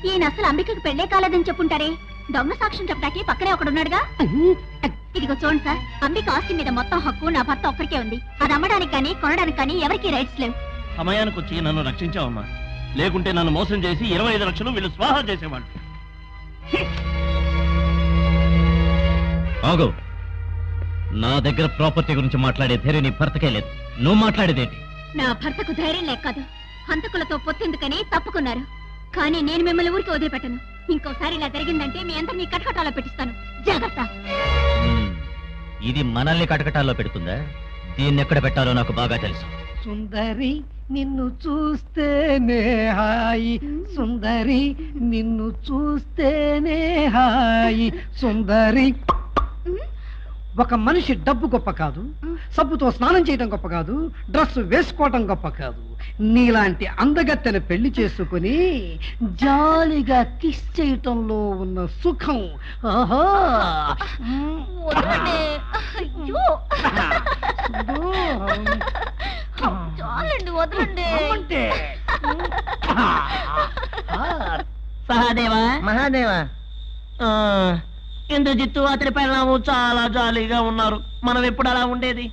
ఈయన అసలు అంబికకు పెళ్లే కాలేదని చెప్పుంటారే. దొంగ సాక్ష్యం చెప్పడానికి పక్కనే ఒకడున్నాడుగా. ఇదిగో చూడండి సార్, అంబిక ఆస్తి మీద మొత్తం హక్కు నా భర్త ఒక్కరికే ఉంది. అది అమ్మడానికి కానీ కొనడానికి కానీ ఎవరికీ రైట్స్ లేవు. సమయానికి వచ్చి నన్ను రక్షించావమ్మా, లేకుంటే నన్ను మోసం చేసి 25 లక్షలు వీళ్ళు స్వాహా చేసేవాళ్ళు. ఆగు, నా దగ్గర ప్రాపర్టీ గురించి మాట్లాడే ధైర్యం నీ భర్తకే లేదు. నువ్వు మాట్లాడేదేంటి? నా భర్తకు ధైర్యం లేకదు, హంతకులతో పొత్తెందుకని తప్పుకున్నారు. కానీ నేను మిమ్మల్ని ఊరికి వదిలిపెట్టను. ఇంకోసారి ఇలా జరిగిందంటే మీ అందరినీ కటకటాలో పెట్టిస్తాను, జాగ్రత్త. ఇది మనల్ని కటకటాల్లో పెడుతుందా? దీన్ని ఎక్కడ పెట్టాలో నాకు బాగా తెలుసు. సుందరి నిన్ను చూస్తేనే హాయి, సుందరి నిన్ను చూస్తేనే హాయి. సుందరి, ఒక మనిషి డబ్బు గొప్ప కాదు, సబ్బుతో స్నానం చేయడం గొప్ప కాదు, డ్రెస్ వేసుకోవటం గొప్ప కాదు. నీలాంటి అందగత్తెను పెళ్లి చేసుకుని జాలిగా కిస్ చేయటంలో ఉన్న సుఖం. ఆహా, చాలండి, వదలండి. సహాదేవా, మహాదేవా, ఇంద్రజిత్తు అతని పెళ్ళాము చాలా జాలీగా ఉన్నారు. మనం ఎప్పుడు అలా ఉండేది?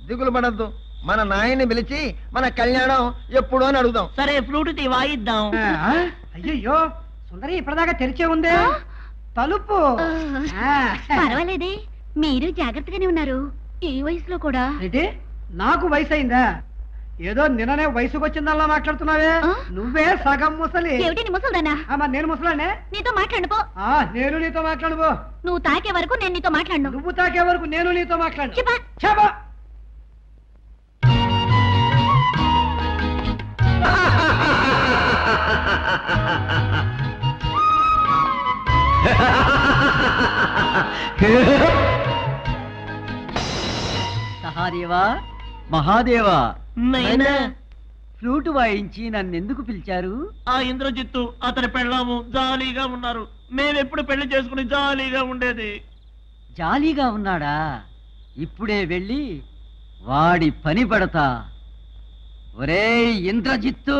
దిగులు పడద్దు, మన నాయన్ని పిలిచి మన కళ్యాణం ఎప్పుడు అని అడుగుదాం. సరే ఫ్లూట్ వాయిద్దాం. అయ్యో సుందరి ఇప్పటిదాకా తెరిచే ఉందే తలుపు. పర్వాలేదే, మీరు జాగ్రత్తగానే ఉన్నారు. ఈ వయసులో కూడా. ఏంటి నాకు వయసు అయిందా? ఏదో నిన్ననే వయసుకు వచ్చిందల్లా మాట్లాడుతున్నావే. నువ్వే సగం ముసలి. ఏమిటి నీ ముసలిదానా? మరి నేను ముసలానే. నీతో మాట్లాడుపో. నేను నీతో మాట్లాడుకో. నువ్వు తాకే వరకు నేను నీతో మాట్లాడను. నువ్వు తాకే వరకు నేను నీతో మాట్లాడు. చెప్పా. సహాదేవా, మహాదేవా, నైనా ఫ్లూటు వాయించి నన్నెందుకు పిలిచారు? ఆ ఇంద్రజిత్తు అతని పెళ్ళాము జాలీగా ఉన్నారు. మేమెప్పుడు పెళ్లి చేసుకుని జాలీగా ఉండేది. జాలీగా ఉన్నాడా? ఇప్పుడే వెళ్ళి వాడి పని పడతా. ఒరేయ్ ఇంద్రజిత్తు,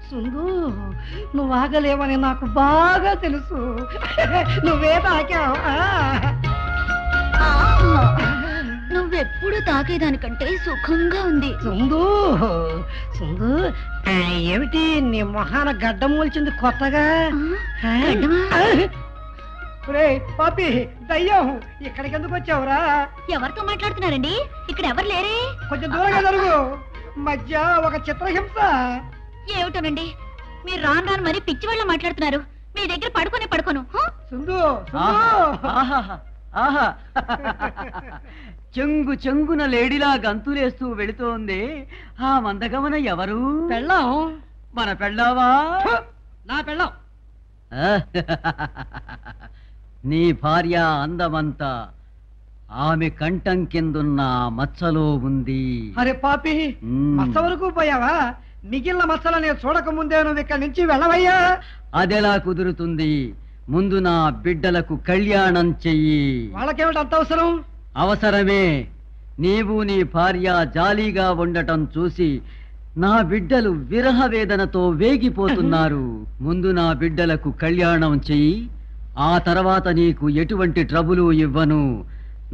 సుందు, నువ్వు ఆగలేవని నాకు బాగా తెలుసు. నువ్వే తాకావు. నువ్వెప్పుడు తాకేదానికంటే సుఖంగా ఉంది. సుందు సుందు, ఏమిటి నీ మొహాన గడ్డ మూల్చింది కొత్తగా? పాపి దయ్యం, ఇక్కడికి ఎందుకు వచ్చావురా? ఎవరితో మాట్లాడుతున్నారండి? ఇక్కడ ఎవరు లేరే. కొంచెం దూరంగా జరుగు. మధ్య ఒక చిత్రహింస. ఏమిటోనండి, మీరు రాను రాను మరి పిచ్చి వాళ్ళ మాట్లాడుతున్నారు. మీ దగ్గర పడుకోను. సుందు, ఆహా, చెంగు చెంగున లేడీలా గంతులేస్తూ వెళుతోంది ఆ మందగమన ఎవరు? పెళ్ళాం. మన పెళ్ళావా? నా పెళ్ళాం. నీ భార్య అందమంతా ఆమె కంఠం కిందున్న మచ్చలో ఉంది. అరే పాపి, మచ్చ వరకు పోయావా? మిగిలిన మచ్చలు నేను చూడక ముందే నువ్వు ఇక్కడి నుంచి వెళ్ళవయ్యా. అదెలా కుదురుతుంది? ముందు నా బిడ్డలకు కళ్యాణం చెయ్యి. వాళ్ళకేమిటి అంత అవసరం? అవసరమే. నీవు నీ భార్య జాలీగా ఉండటం చూసి నా బిడ్డలు విరహ వేదనతో వేగిపోతున్నారు. ముందు నా బిడ్డలకు కళ్యాణం చెయ్యి. ఆ తర్వాత నీకు ఎటువంటి ట్రబులు ఇవ్వను.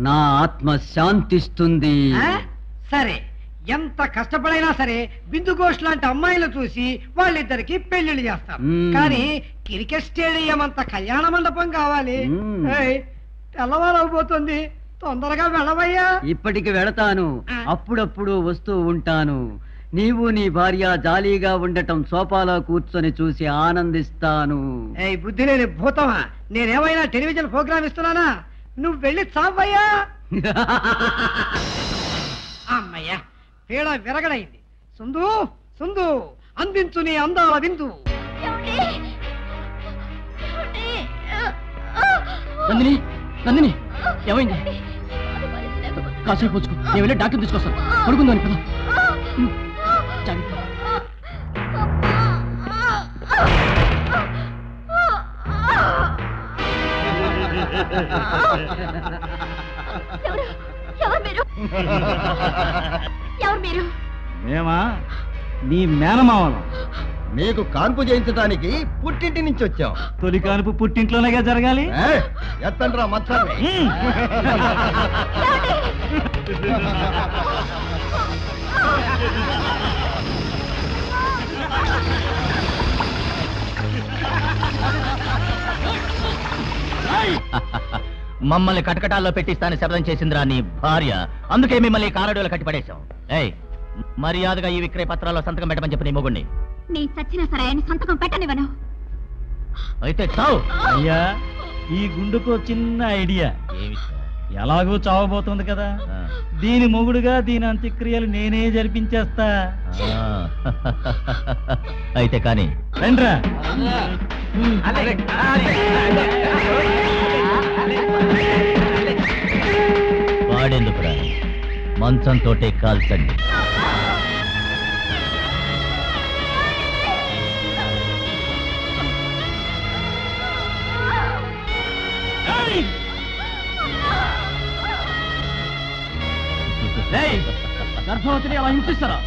నా ఆత్మ శాంతిస్తుంది. సరే, ఎంత కష్టపడైనా సరే బిందు ఘోష్ లాంటి అమ్మాయిలు చూసి వాళ్ళిద్దరికి పెళ్లిళ్ళు చేస్తారు. కానీ క్రికెట్ స్టేడియం అంత కళ్యాణ మండపం కావాలి. తెల్లవారవుపోతుంది, తొందరగా వెళ్ళవయ్యా. ఇప్పటికి వెళతాను, అప్పుడప్పుడు వస్తూ ఉంటాను. నీవు నీ భార్య జాలీగా ఉండటం సోఫాలో కూర్చొని చూసి ఆనందిస్తాను. బుద్ధి లేని భూతమా, నేనేమైనా టెలివిజన్ ప్రోగ్రామ్ ఇస్తున్నానా? నువ్వు వెళ్ళి చావయ్యా. అమ్మయ్యా, పీడ విరగడైంది. సుందు సుందు, అందించు నీ అందాల విందు. నందిని, నందిని, ఏమైంది? కాసేపు వచ్చుకో, నేను వెళ్ళి డాక్టర్ తీసుకొస్తాను. పడుకుందాని కదా. ఎవరు మీరు? మేమా నీ మేనమావలం. నీకు కాన్పు చేయించడానికి పుట్టింటి నుంచి వచ్చాం. తొలి కానుపు పుట్టింట్లోనేగా జరగాలి. ఎత్తండ్రా మచ్చాన్ని. మమ్మల్ని కటకటాల్లో పెట్టిస్తానని శబ్దం చేసిందిరా నీ భార్య. అందుకే మిమ్మల్ని కారడోలో కట్టిపడేశాం. ఏయ్, మర్యాదగా ఈ విక్రయ పత్రాల్లో సంతకం పెట్టమని చెప్పి నీ మొగుడిని. నీ చచ్చిన సరే ఆయన సంతకం పెట్టనివ్వను. అయితే చావు. అయ్యా, ఈ గుండుకో చిన్న ఐడియా. ఎలాగో చావబోతుంది కదా, దీని మొగుడుగా దీని అంత్యక్రియలు నేనే జరిపించేస్తా. అయితే కానీ రండ్రా. వాడెందుకురా, మంచంతోటే కాల్చండి. గర్భవతిని అలా హింసిస్తారా?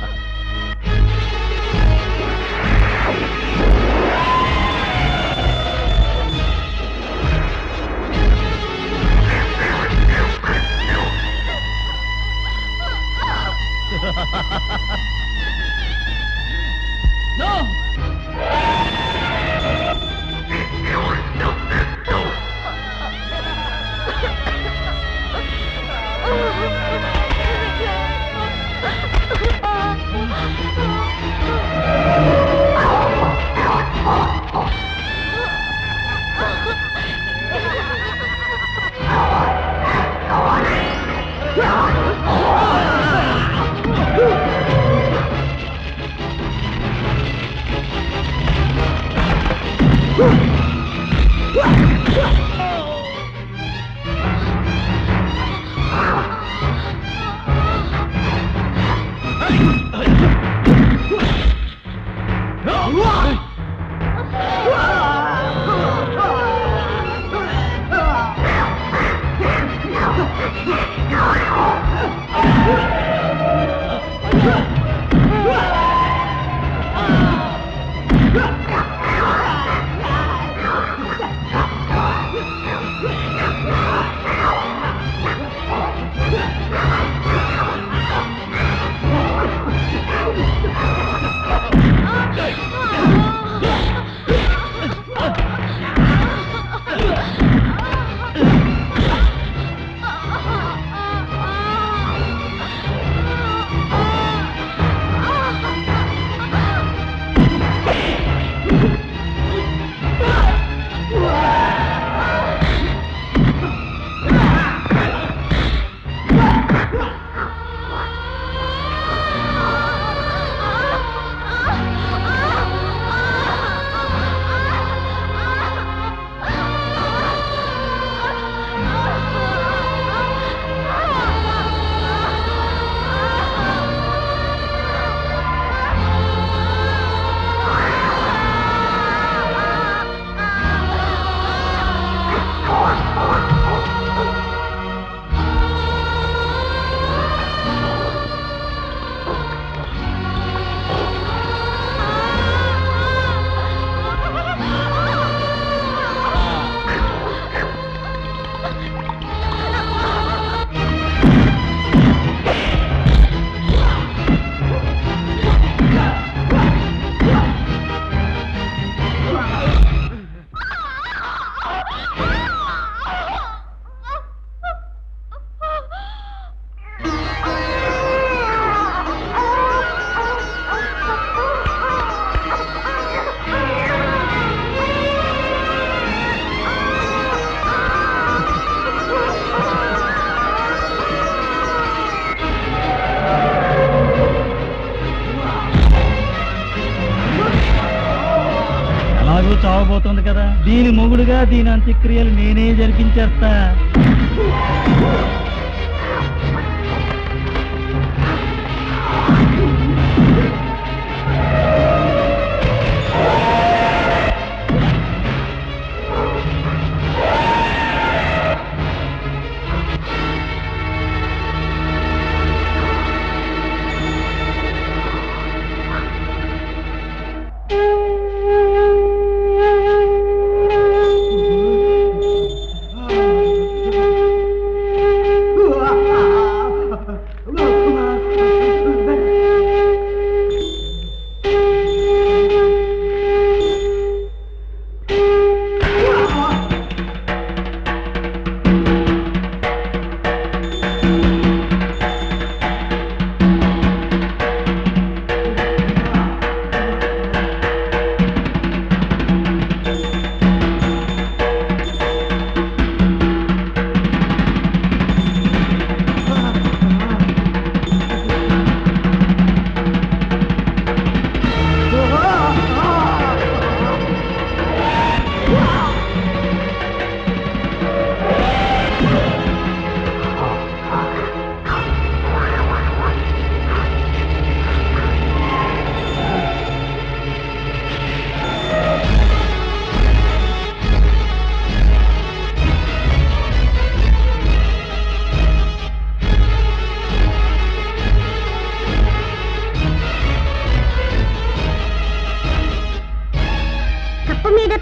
ఎలాగూ చావబోతుంది కదా, దీని మొగుడుగా దీని అంత్యక్రియలు నేనే జరిపించేస్తా.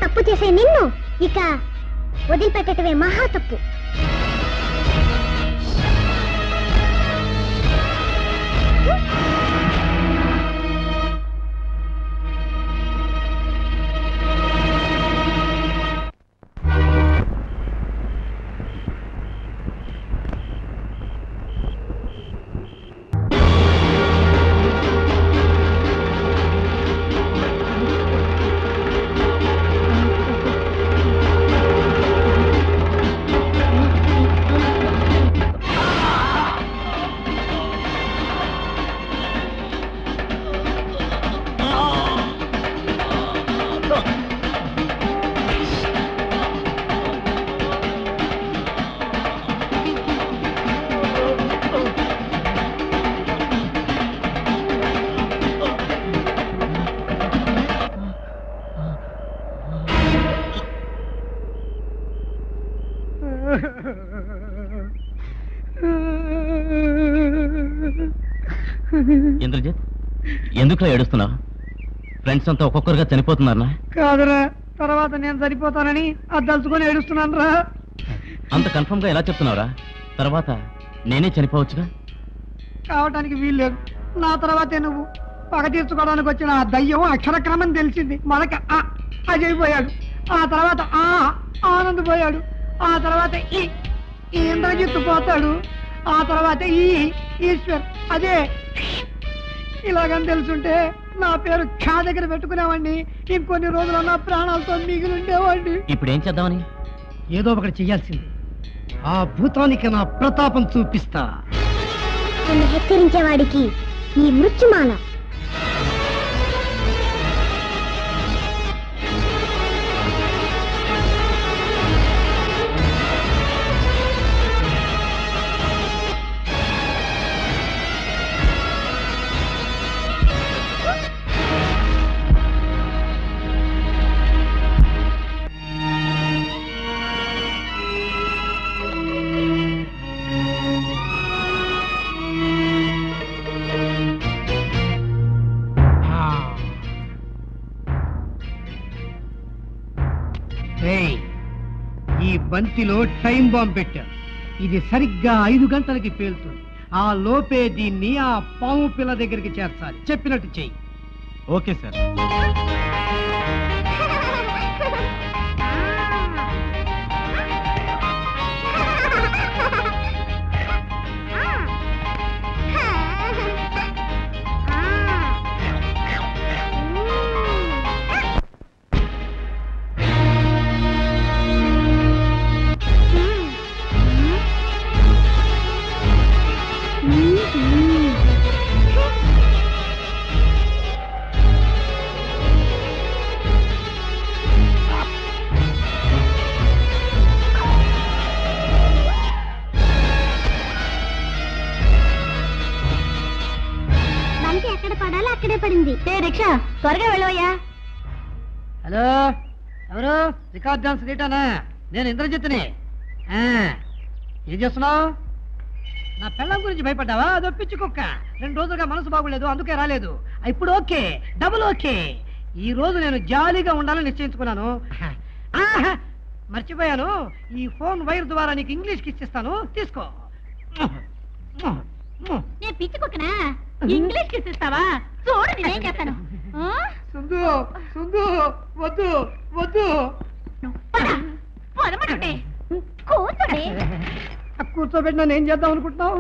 తప్పు చేసే నిన్ను ఇక వదిలిపెట్టటమే మహా తప్పు. ఇంద్రజిత్, ఎందుకు ఏడుస్తున్నావు? ఫ్రెండ్స్ అంతా ఒక్కొక్కరుగా చనిపోతున్నారా? కాదురా, తర్వాత నేను చనిపోతానని అది తలుచుకొని ఏడుస్తున్నాను రా. అంత కన్ఫర్మ్ గా ఎలా చెప్తున్నావురా? తర్వాత నేనే చనిపోవచ్చుగా? కావటానికి వీల్లేదు. నా తర్వాతే నువ్వు. పగ తీర్చుకోవడానికి వచ్చిన ఆ దయ్యం అక్షరక్రమం తెలిసింది. మనకి అజయ్ పోయాడు, ఆ తర్వాత ఆనంద్ పోయాడు, ఆ తర్వాత ఈ ఇంద్రజిత్ పోతాడు, ఆ తర్వాత ఈశ్వర్. అదే ఇలాగని తెలుసుంటే నా పేరు ఖ్యా దగ్గర పెట్టుకునేవాడిని. ఇంకొన్ని రోజులు నా ప్రాణాలతో మిగిలి ఉండేవాడిని. ఇప్పుడు ఏం చేద్దామని? ఏదో ఒకటి చెయ్యాల్సింది. ఆ భూతానికి నా ప్రతాపం చూపిస్తా. నన్ను హెచ్చరించేవాడికి ఈ మృత్యుమాల. ఈ బంతిలో టైం బాంబ్ పెట్టారు. ఇది సరిగ్గా 5 గంటలకి పేలుతుంది. ఆ లోపే దీన్ని ఆ పాము పిల్ల దగ్గరికి చేర్చాలి. చెప్పినట్టు చెయ్యి. Okay sir. దీక్ష త్వరగా వెళ్ళవయ్యా. హలో, ఎవరు? రికార్డ్ డాన్స్ రీటానా? నేను ఇంద్రజిత్ని. ఏం చేస్తున్నావు? నా పెళ్ళం గురించి భయపడ్డావా? అది ఒప్పించు కుక్క. 2 రోజులుగా మనసు బాగులేదు, అందుకే రాలేదు. ఇప్పుడు ఓకే, డబుల్ ఓకే. ఈ రోజు నేను జాలీగా ఉండాలని నిశ్చయించుకున్నాను. మర్చిపోయాను, ఈ ఫోన్ వైర్ ద్వారా నీకు ఇంగ్లీష్కి ఇచ్చిస్తాను, తీసుకో. నేను పిచ్చి కుక్కనా? ఇంగ్లీష్ కిస్ ఇస్తావా? చూడు నేనేం చేస్తాను. సుందు సుందు, వద్దు వద్దు. కూర్చోండి. కూర్చోబెట్టి నన్ను ఏం చేద్దాం అనుకుంటున్నావు?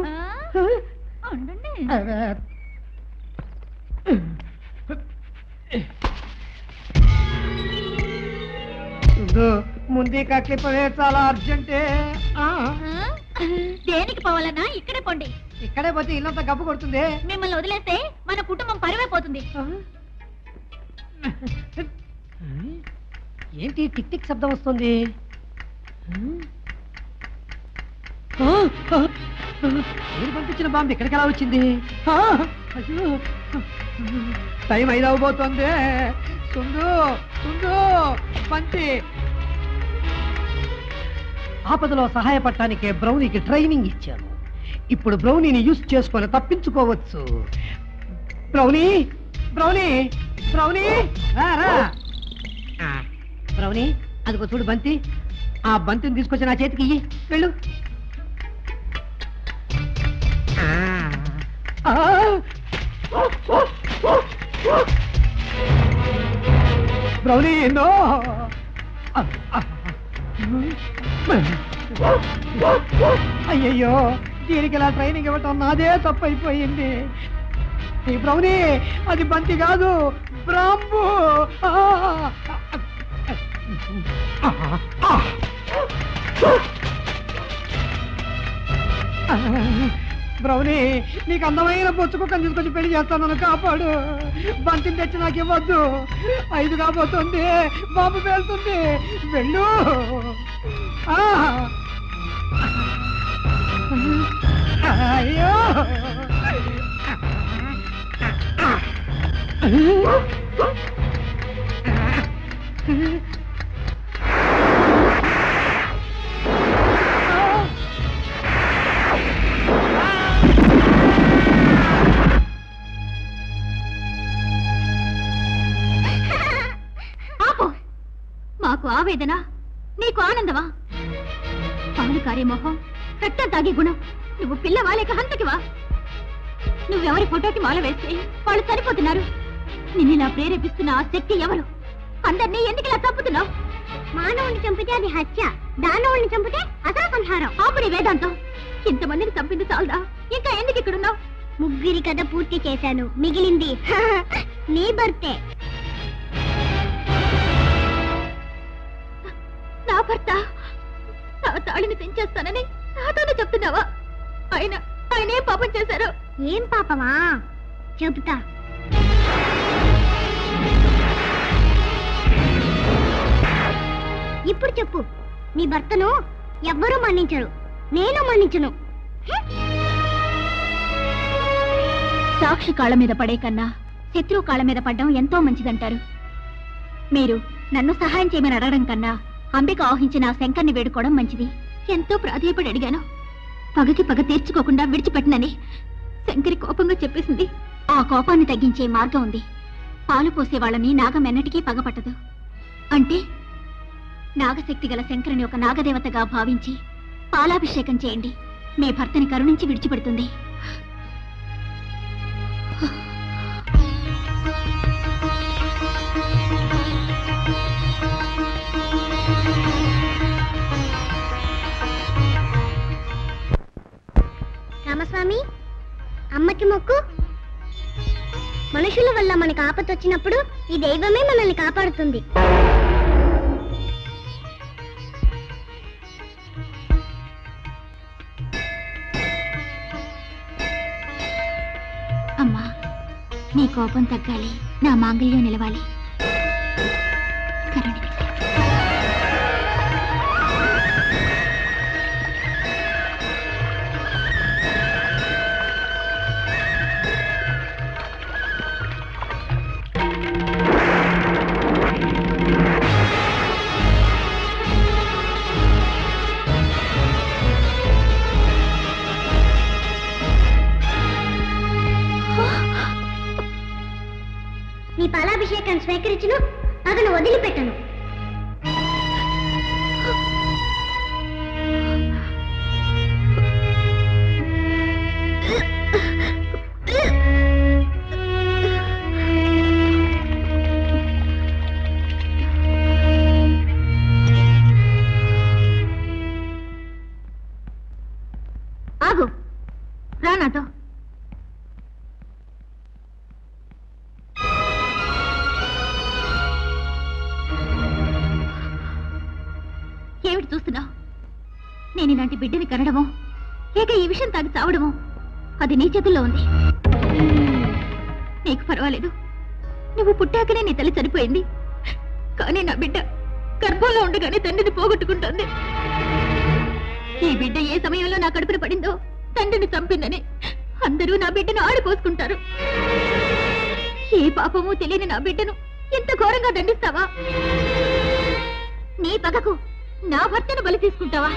ముందే కక్లిపోయే, చాలా అర్జెంటే. దేనికి పోవాలన్నా ఇక్కడే పోండి. ఇక్కడే పోతే ఇల్లంతా గబ్బు కొడుతుంది. మిమ్మల్ని వదిలేస్తే మన కుటుంబం పరువైపోతుంది. ఏంటి టిక్ టిక్ శబ్దం వస్తుంది? నేను పంపించిన బాంబు ఇక్కడికి ఎలా వచ్చింది? అయ్యో, టైం 5 అవబోతోంది. సుందు సుందు, పంచి. ఆపదలో సహాయపడటానికే బ్రౌనీకి ట్రైనింగ్ ఇచ్చాను. ఇప్పుడు బ్రౌనీని యూజ్ చేసుకొని తప్పించుకోవచ్చు. బ్రౌనీ బ్రౌనీ బ్రౌనీ, బ్రౌనీ, అదిగో చూడు బంతి. ఆ బంతిని తీసుకొచ్చి నా చేతికి ఇయ్యి, వెళ్ళు. Brownie, no. అయ్యయ్యో, దీనికి ఇలా ట్రైనింగ్ ఇవ్వటం నాదే తప్పైపోయింది. ఈ బ్రౌనీ, అది బంతి కాదు, బ్రాంబు. బ్రౌనీ, నీకు అందమైన బొచ్చు కుక్కను తీసుకొచ్చి పెళ్లి చేస్తాను, నన్ను కాపాడు. బంతిని తెచ్చి నాకు ఇవ్వద్దు. 5 కాబోతుంది, బాంబు పేలుతుంది, వెళ్ళు. అయ్యో, మాకు ఆవేదన, నీకు ఆనందమా? పాలు కారే మొహం, రక్తం తాగే గుణం, నువ్వు పిల్లవా లేక హంతకివా? నువ్వెవరి ఫోటోకి మాల వేస్తే వాళ్ళు సరిపోతున్నారు. నిన్నిలా ప్రేరేపిస్తున్న ఆ శక్తి ఎవరు? అందరినీ ఎందుకు ఇలా చంపుతున్నావు? మానవుని చంపితే అది హత్య, దానవుని చంపితే అసలు సంహారం. ఆపుడి వేదాంతం. ఇంతమందిని చంపింది చాలదా? ఇంకా ఎందుకు ఇక్కడున్నావు? 3 కథ పూర్తి చేశాను, మిగిలింది నీ భర్తే. నా భర్త నా తాళిని తెంచేస్తానని నాతోనే చెప్తున్నావా? ఆయన ఏం పాపం చేశారు? ఏం పాపమా చెబుతా. ఇప్పుడు చెప్పు, నీ భర్తను ఎవ్వరూ మన్నించరు, నేను మన్నించను. సాక్షి కాళ్ళ మీద పడే కన్నా శత్రువు కాళ్ళ మీద పడ్డం ఎంతో మంచిదంటారు. మీరు నన్ను సహాయం చేయమని అడగడం కన్నా అంబిక ఆహించిన శంకర్ని వేడుకోవడం మంచిది. ఎంతో ప్రాధేయపడి అడిగాను. పగకి పగ తీర్చుకోకుండా విడిచిపెట్టనని శంకరి కోపంగా చెప్పేసింది. ఆ కోపాన్ని తగ్గించే మార్గం ఉంది. పాలు పోసే వాళ్ళని నాగం ఎన్నటికీ పగపట్టదు. అంటే నాగశక్తి గల శంకరుని ఒక నాగదేవతగా భావించి పాలాభిషేకం చేయండి. మీ భర్తని కరుణించి విడిచిపెడుతుంది. రామస్వామి, అమ్మకి మొక్కు. మనుషుల వల్ల మనకు ఆపద వచ్చినప్పుడు ఈ దైవమే మనల్ని కాపాడుతుంది. అమ్మా, నీ కోపం తగ్గాలి, నా మాంగళ్యం నిలవాలి. కరుణించు. స్వీకరించును అతను వదిలిపెట్టను. ఆగు, రా నాతో. ఏమిటి చూస్తున్నావు? నేను ఇలాంటి బిడ్డని కనడమో లేక ఈ విషయం తాగి చావడమో అది నీ చేతుల్లో ఉంది. నీకు పర్వాలేదు, నువ్వు పుట్టాకనే నీ తల్లి చనిపోయింది. కానీ నా బిడ్డ గర్భంలో ఉండగానే తండ్రిని పోగొట్టుకుంటుంది. ఈ బిడ్డ ఏ సమయంలో నా కడుపున పడిందో తండ్రిని చంపిందని అందరూ నా బిడ్డను ఆడిపోసుకుంటారు. ఏ పాపమూ తెలియని నా బిడ్డను ఎంత ఘోరంగా దండిస్తావా? నీ పగకు నా భర్తను బలి తీసుకుంటావా?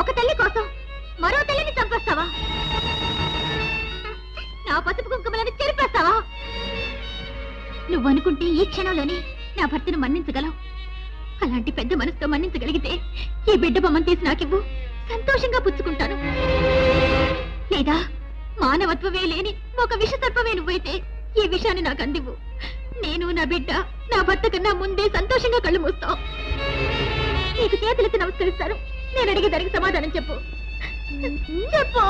ఒక తల్లి కోసం మరో తల్లిని చంపేస్తావా? నా పసుపు కుంకుమలను చెరిపేస్తావా? నువ్వనుకుంటే ఈ క్షణంలోనే నా భర్తను మన్నించగలవు. అలాంటి పెద్ద మనసుతో మన్నించగలిగితే ఈ బిడ్డ బొమ్మను తీసి నాకివ్వు, సంతోషంగా పుచ్చుకుంటాను. లేదా మానవత్వమే లేని ఒక విష సర్పమే నువ్వైతే ఈ విషయాన్ని నాకు అందివ్వు. నేను నా బిడ్డ నా భర్త కన్నా ముందే సంతోషంగా కళ్ళు మూస్తావు. నీకు చేతులెత్తి నమస్కరిస్తాను. నేను అడిగే దానికి సమాధానం చెప్పు. చెప్పు.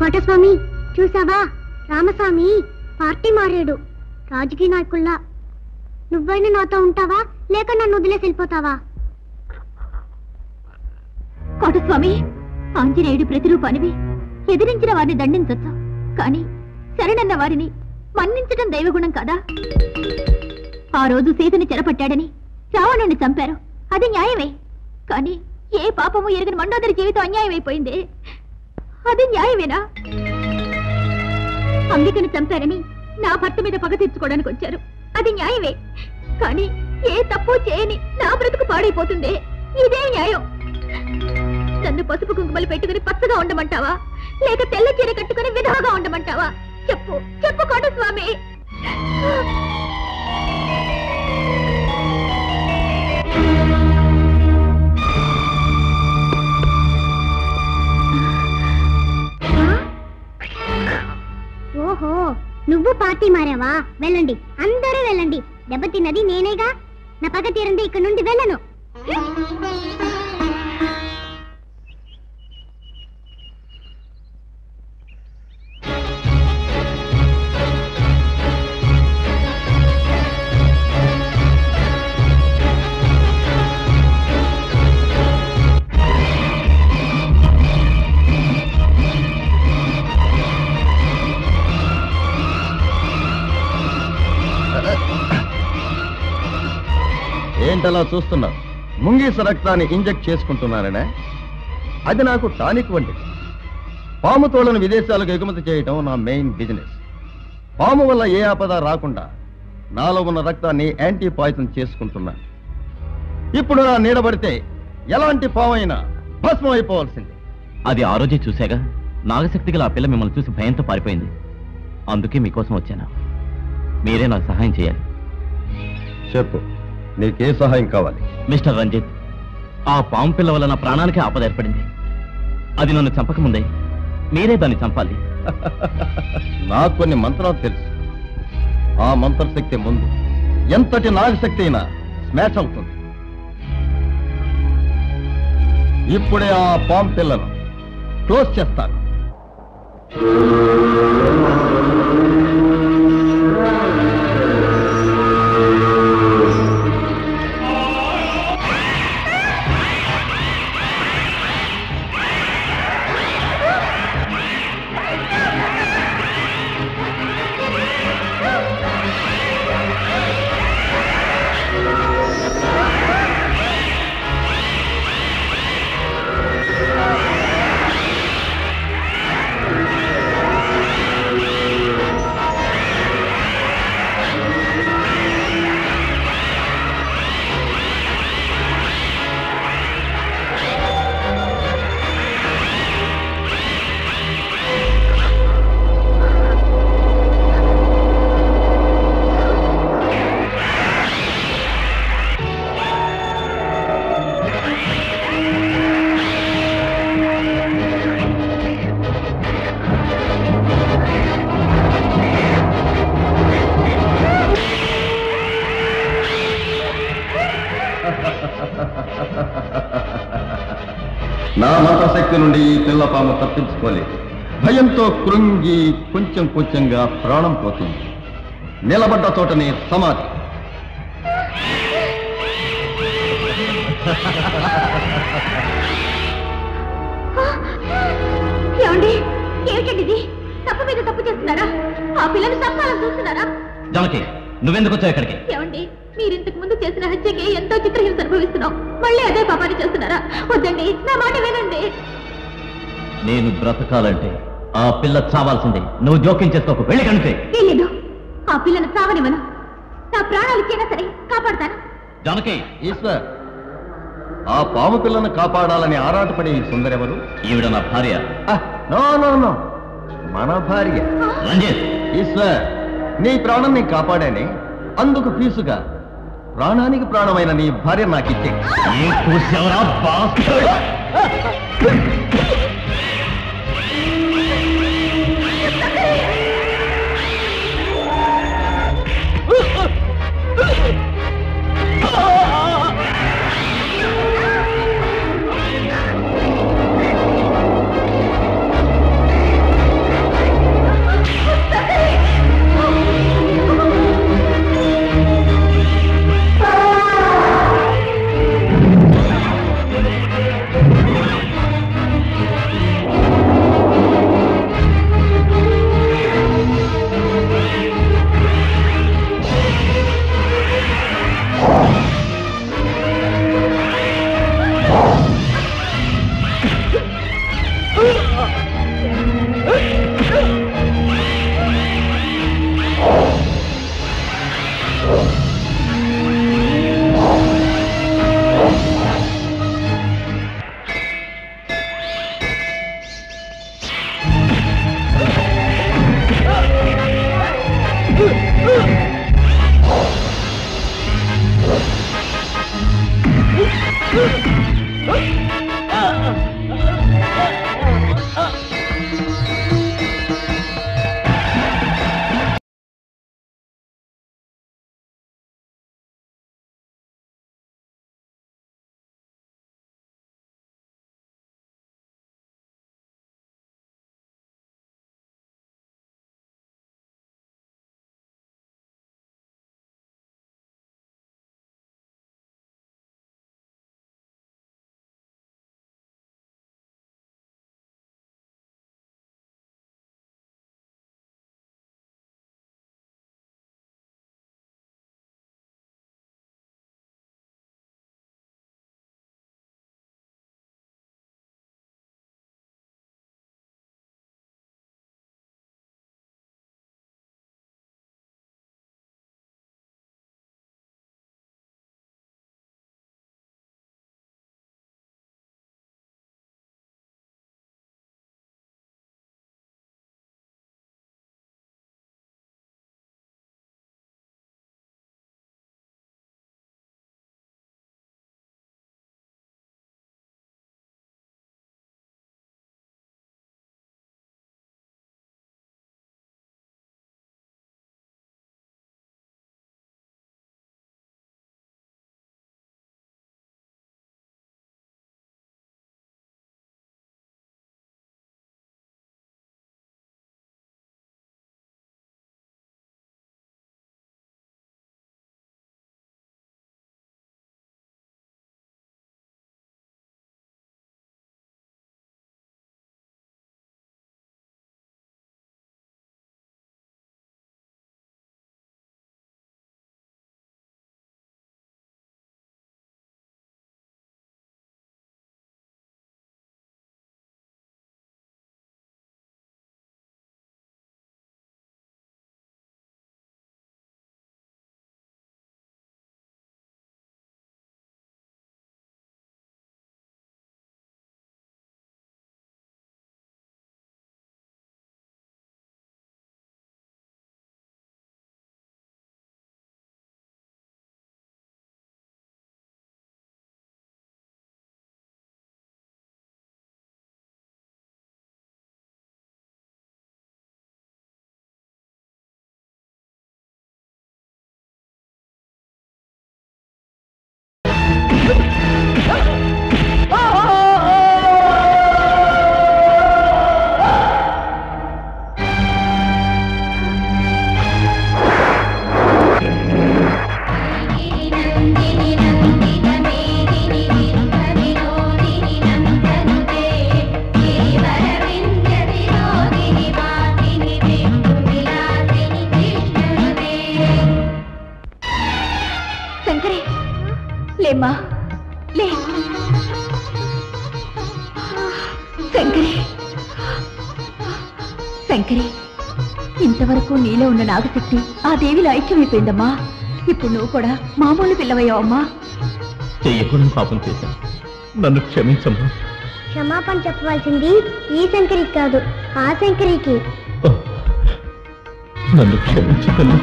కోటస్వామి, చూసావా? రామస్వామి పార్టీ మారాడు. రాజకీయ నాయకుల్లా. నువ్వైనా నాతో ఉంటావా లేక నన్ను వదిలేసి వెళ్ళిపోతావా? కోటస్వామి, ఆంజనేయుడి ప్రతిరూపానివి. ఎదిరించిన వారిని దండించొచ్చు, కానీ శరణన్న వారిని మన్నించడం దైవగుణం కాదా? ఆ రోజు సీతని చెరపట్టాడని రావణుణ్ణి చంపారు, అది న్యాయమే. కానీ ఏ పాపము ఎరగని మండోదరి జీవితం అన్యాయమైపోయింది, అది న్యాయమేనా? అంబికను చంపారని నా భర్త మీద పగ తీర్చుకోవడానికి వచ్చారు, అది న్యాయమే. కానీ ఏ తప్పు చేయని నా బ్రతుకు పాడైపోతుంది, ఇదే న్యాయం. నన్ను పసుపు కుంకుమలు పెట్టుకుని పచ్చగా ఉండమంటావా లేక తెల్ల చీర కట్టుకుని విధవగా ఉండమంటావా? చెప్పు చెప్పు కోటస్వామి. ఓహో, నువ్వు పార్టీ మారావా? వెళ్ళండి, అందరూ వెళ్ళండి. దెబ్బతిన్నది నేనేగా. నా పగ తీరండి, ఇక్కడ నుండి వెళ్ళను. ఏంటలా చూస్తున్నావు? ముంగీస రక్తాన్ని ఇంజెక్ట్ చేసుకుంటున్నాననే? అది నాకు టానిక్ వంటిది. పాము తోళ్లను విదేశాలకు ఎగుమతి చేయటం నా మెయిన్ బిజినెస్. పాము వల్ల ఏ ఆపద రాకుండా నాలో ఉన్న రక్తాన్ని యాంటీ పాయిజన్ చేసుకుంటున్నాను. ఇప్పుడు నా నీడబడితే ఎలాంటి పాము అయినా భస్మం అయిపోవాల్సింది. అది ఆ రోజే చూశాగా, నాగశక్తి గల ఆ పిల్ల మిమ్మల్ని చూసి భయంతో పారిపోయింది. అందుకే మీకోసం వచ్చాను. మీరే నాకు సహాయం చేయాలి. చెప్పు, నీకే సహాయం కావాలి? మిస్టర్ రంజిత్, ఆ పాము పిల్ల వల్ల నా ప్రాణానికి ఆపద ఏర్పడింది. అది నన్ను చంపకముందే మీరే దాన్ని చంపాలి. నాకు కొన్ని మంత్రాలు తెలుసు. ఆ మంత్రశక్తి ముందు ఎంతటి నాగశక్తి అయినా స్మాష్ అవుతుంది. ఇప్పుడే ఆ పాము పిల్లను క్లోజ్ చేస్తాను. నా మంత్రశక్తి నుండి ఈ పిల్లపాము తప్పించుకోలేదు. భయంతో కృంగి కొంచెం కొంచెంగా ప్రాణం పోతుంది. నిలబడ్డ చోటనే సమాధి. ఏమండి, ఏమిటండి ఇది? తప్పు మీద తప్పు చేస్తున్నారా? ఆ పిల్లని చంపాలని చూస్తున్నారా? జానకి, నువ్వెందుకు వచ్చావు ఇక్కడికి? ఏమండి, మీరు ఇంతకు ముందు చేసిన హత్యకి ఎంతో చిత్రహింస అనుభవిస్తున్నాం. మళ్ళీ అదే పాపాన్ని చేస్తున్నారా? వద్దండి, నా మాట వినండి. నేను బ్రతకాలంటే ఆ పిల్ల చావాల్సిందే. నువ్వు జోక్యం చేసుకోకు. వెళ్ళి కంటే లేదు, ఆ పిల్లను చావనివ్వను. నా ప్రాణాలు ఇచ్చైనా సరే కాపాడతాను. జానకి, ఈశ్వర్, ఆ పాము పిల్లను కాపాడాలని ఆరాటపడే ఈ సుందరెవరు? ఈవిడ నా భార్య. నో నో నో, మన భార్య. రంజిత్, ఈశ్వర్, నీ ప్రాణం నీ కాపాడానే, అందుకు ఫీసుగా ప్రాణానికి ప్రాణమైన నీ భార్య నాకు ఇచ్చే. ఏం కూర్చోవరా బాస్? శంకరి లేమ్మా లే శంకరి శంకరి ఇంతవరకు నీలో ఉన్న నాగశక్తి ఆ దేవిలో ఐక్యమైపోయిందమ్మా. ఇప్పుడు నువ్వు కూడా మామూలు పిల్లవయ్యావమ్మా. చెయ్యకుండా పాపం చేశాను, నన్ను క్షమించమ్మా. క్షమాపణ చెప్పవలసింది ఈ శంకరికి కాదు, ఆ శంకరికి. నన్ను క్షమించు తల్లి.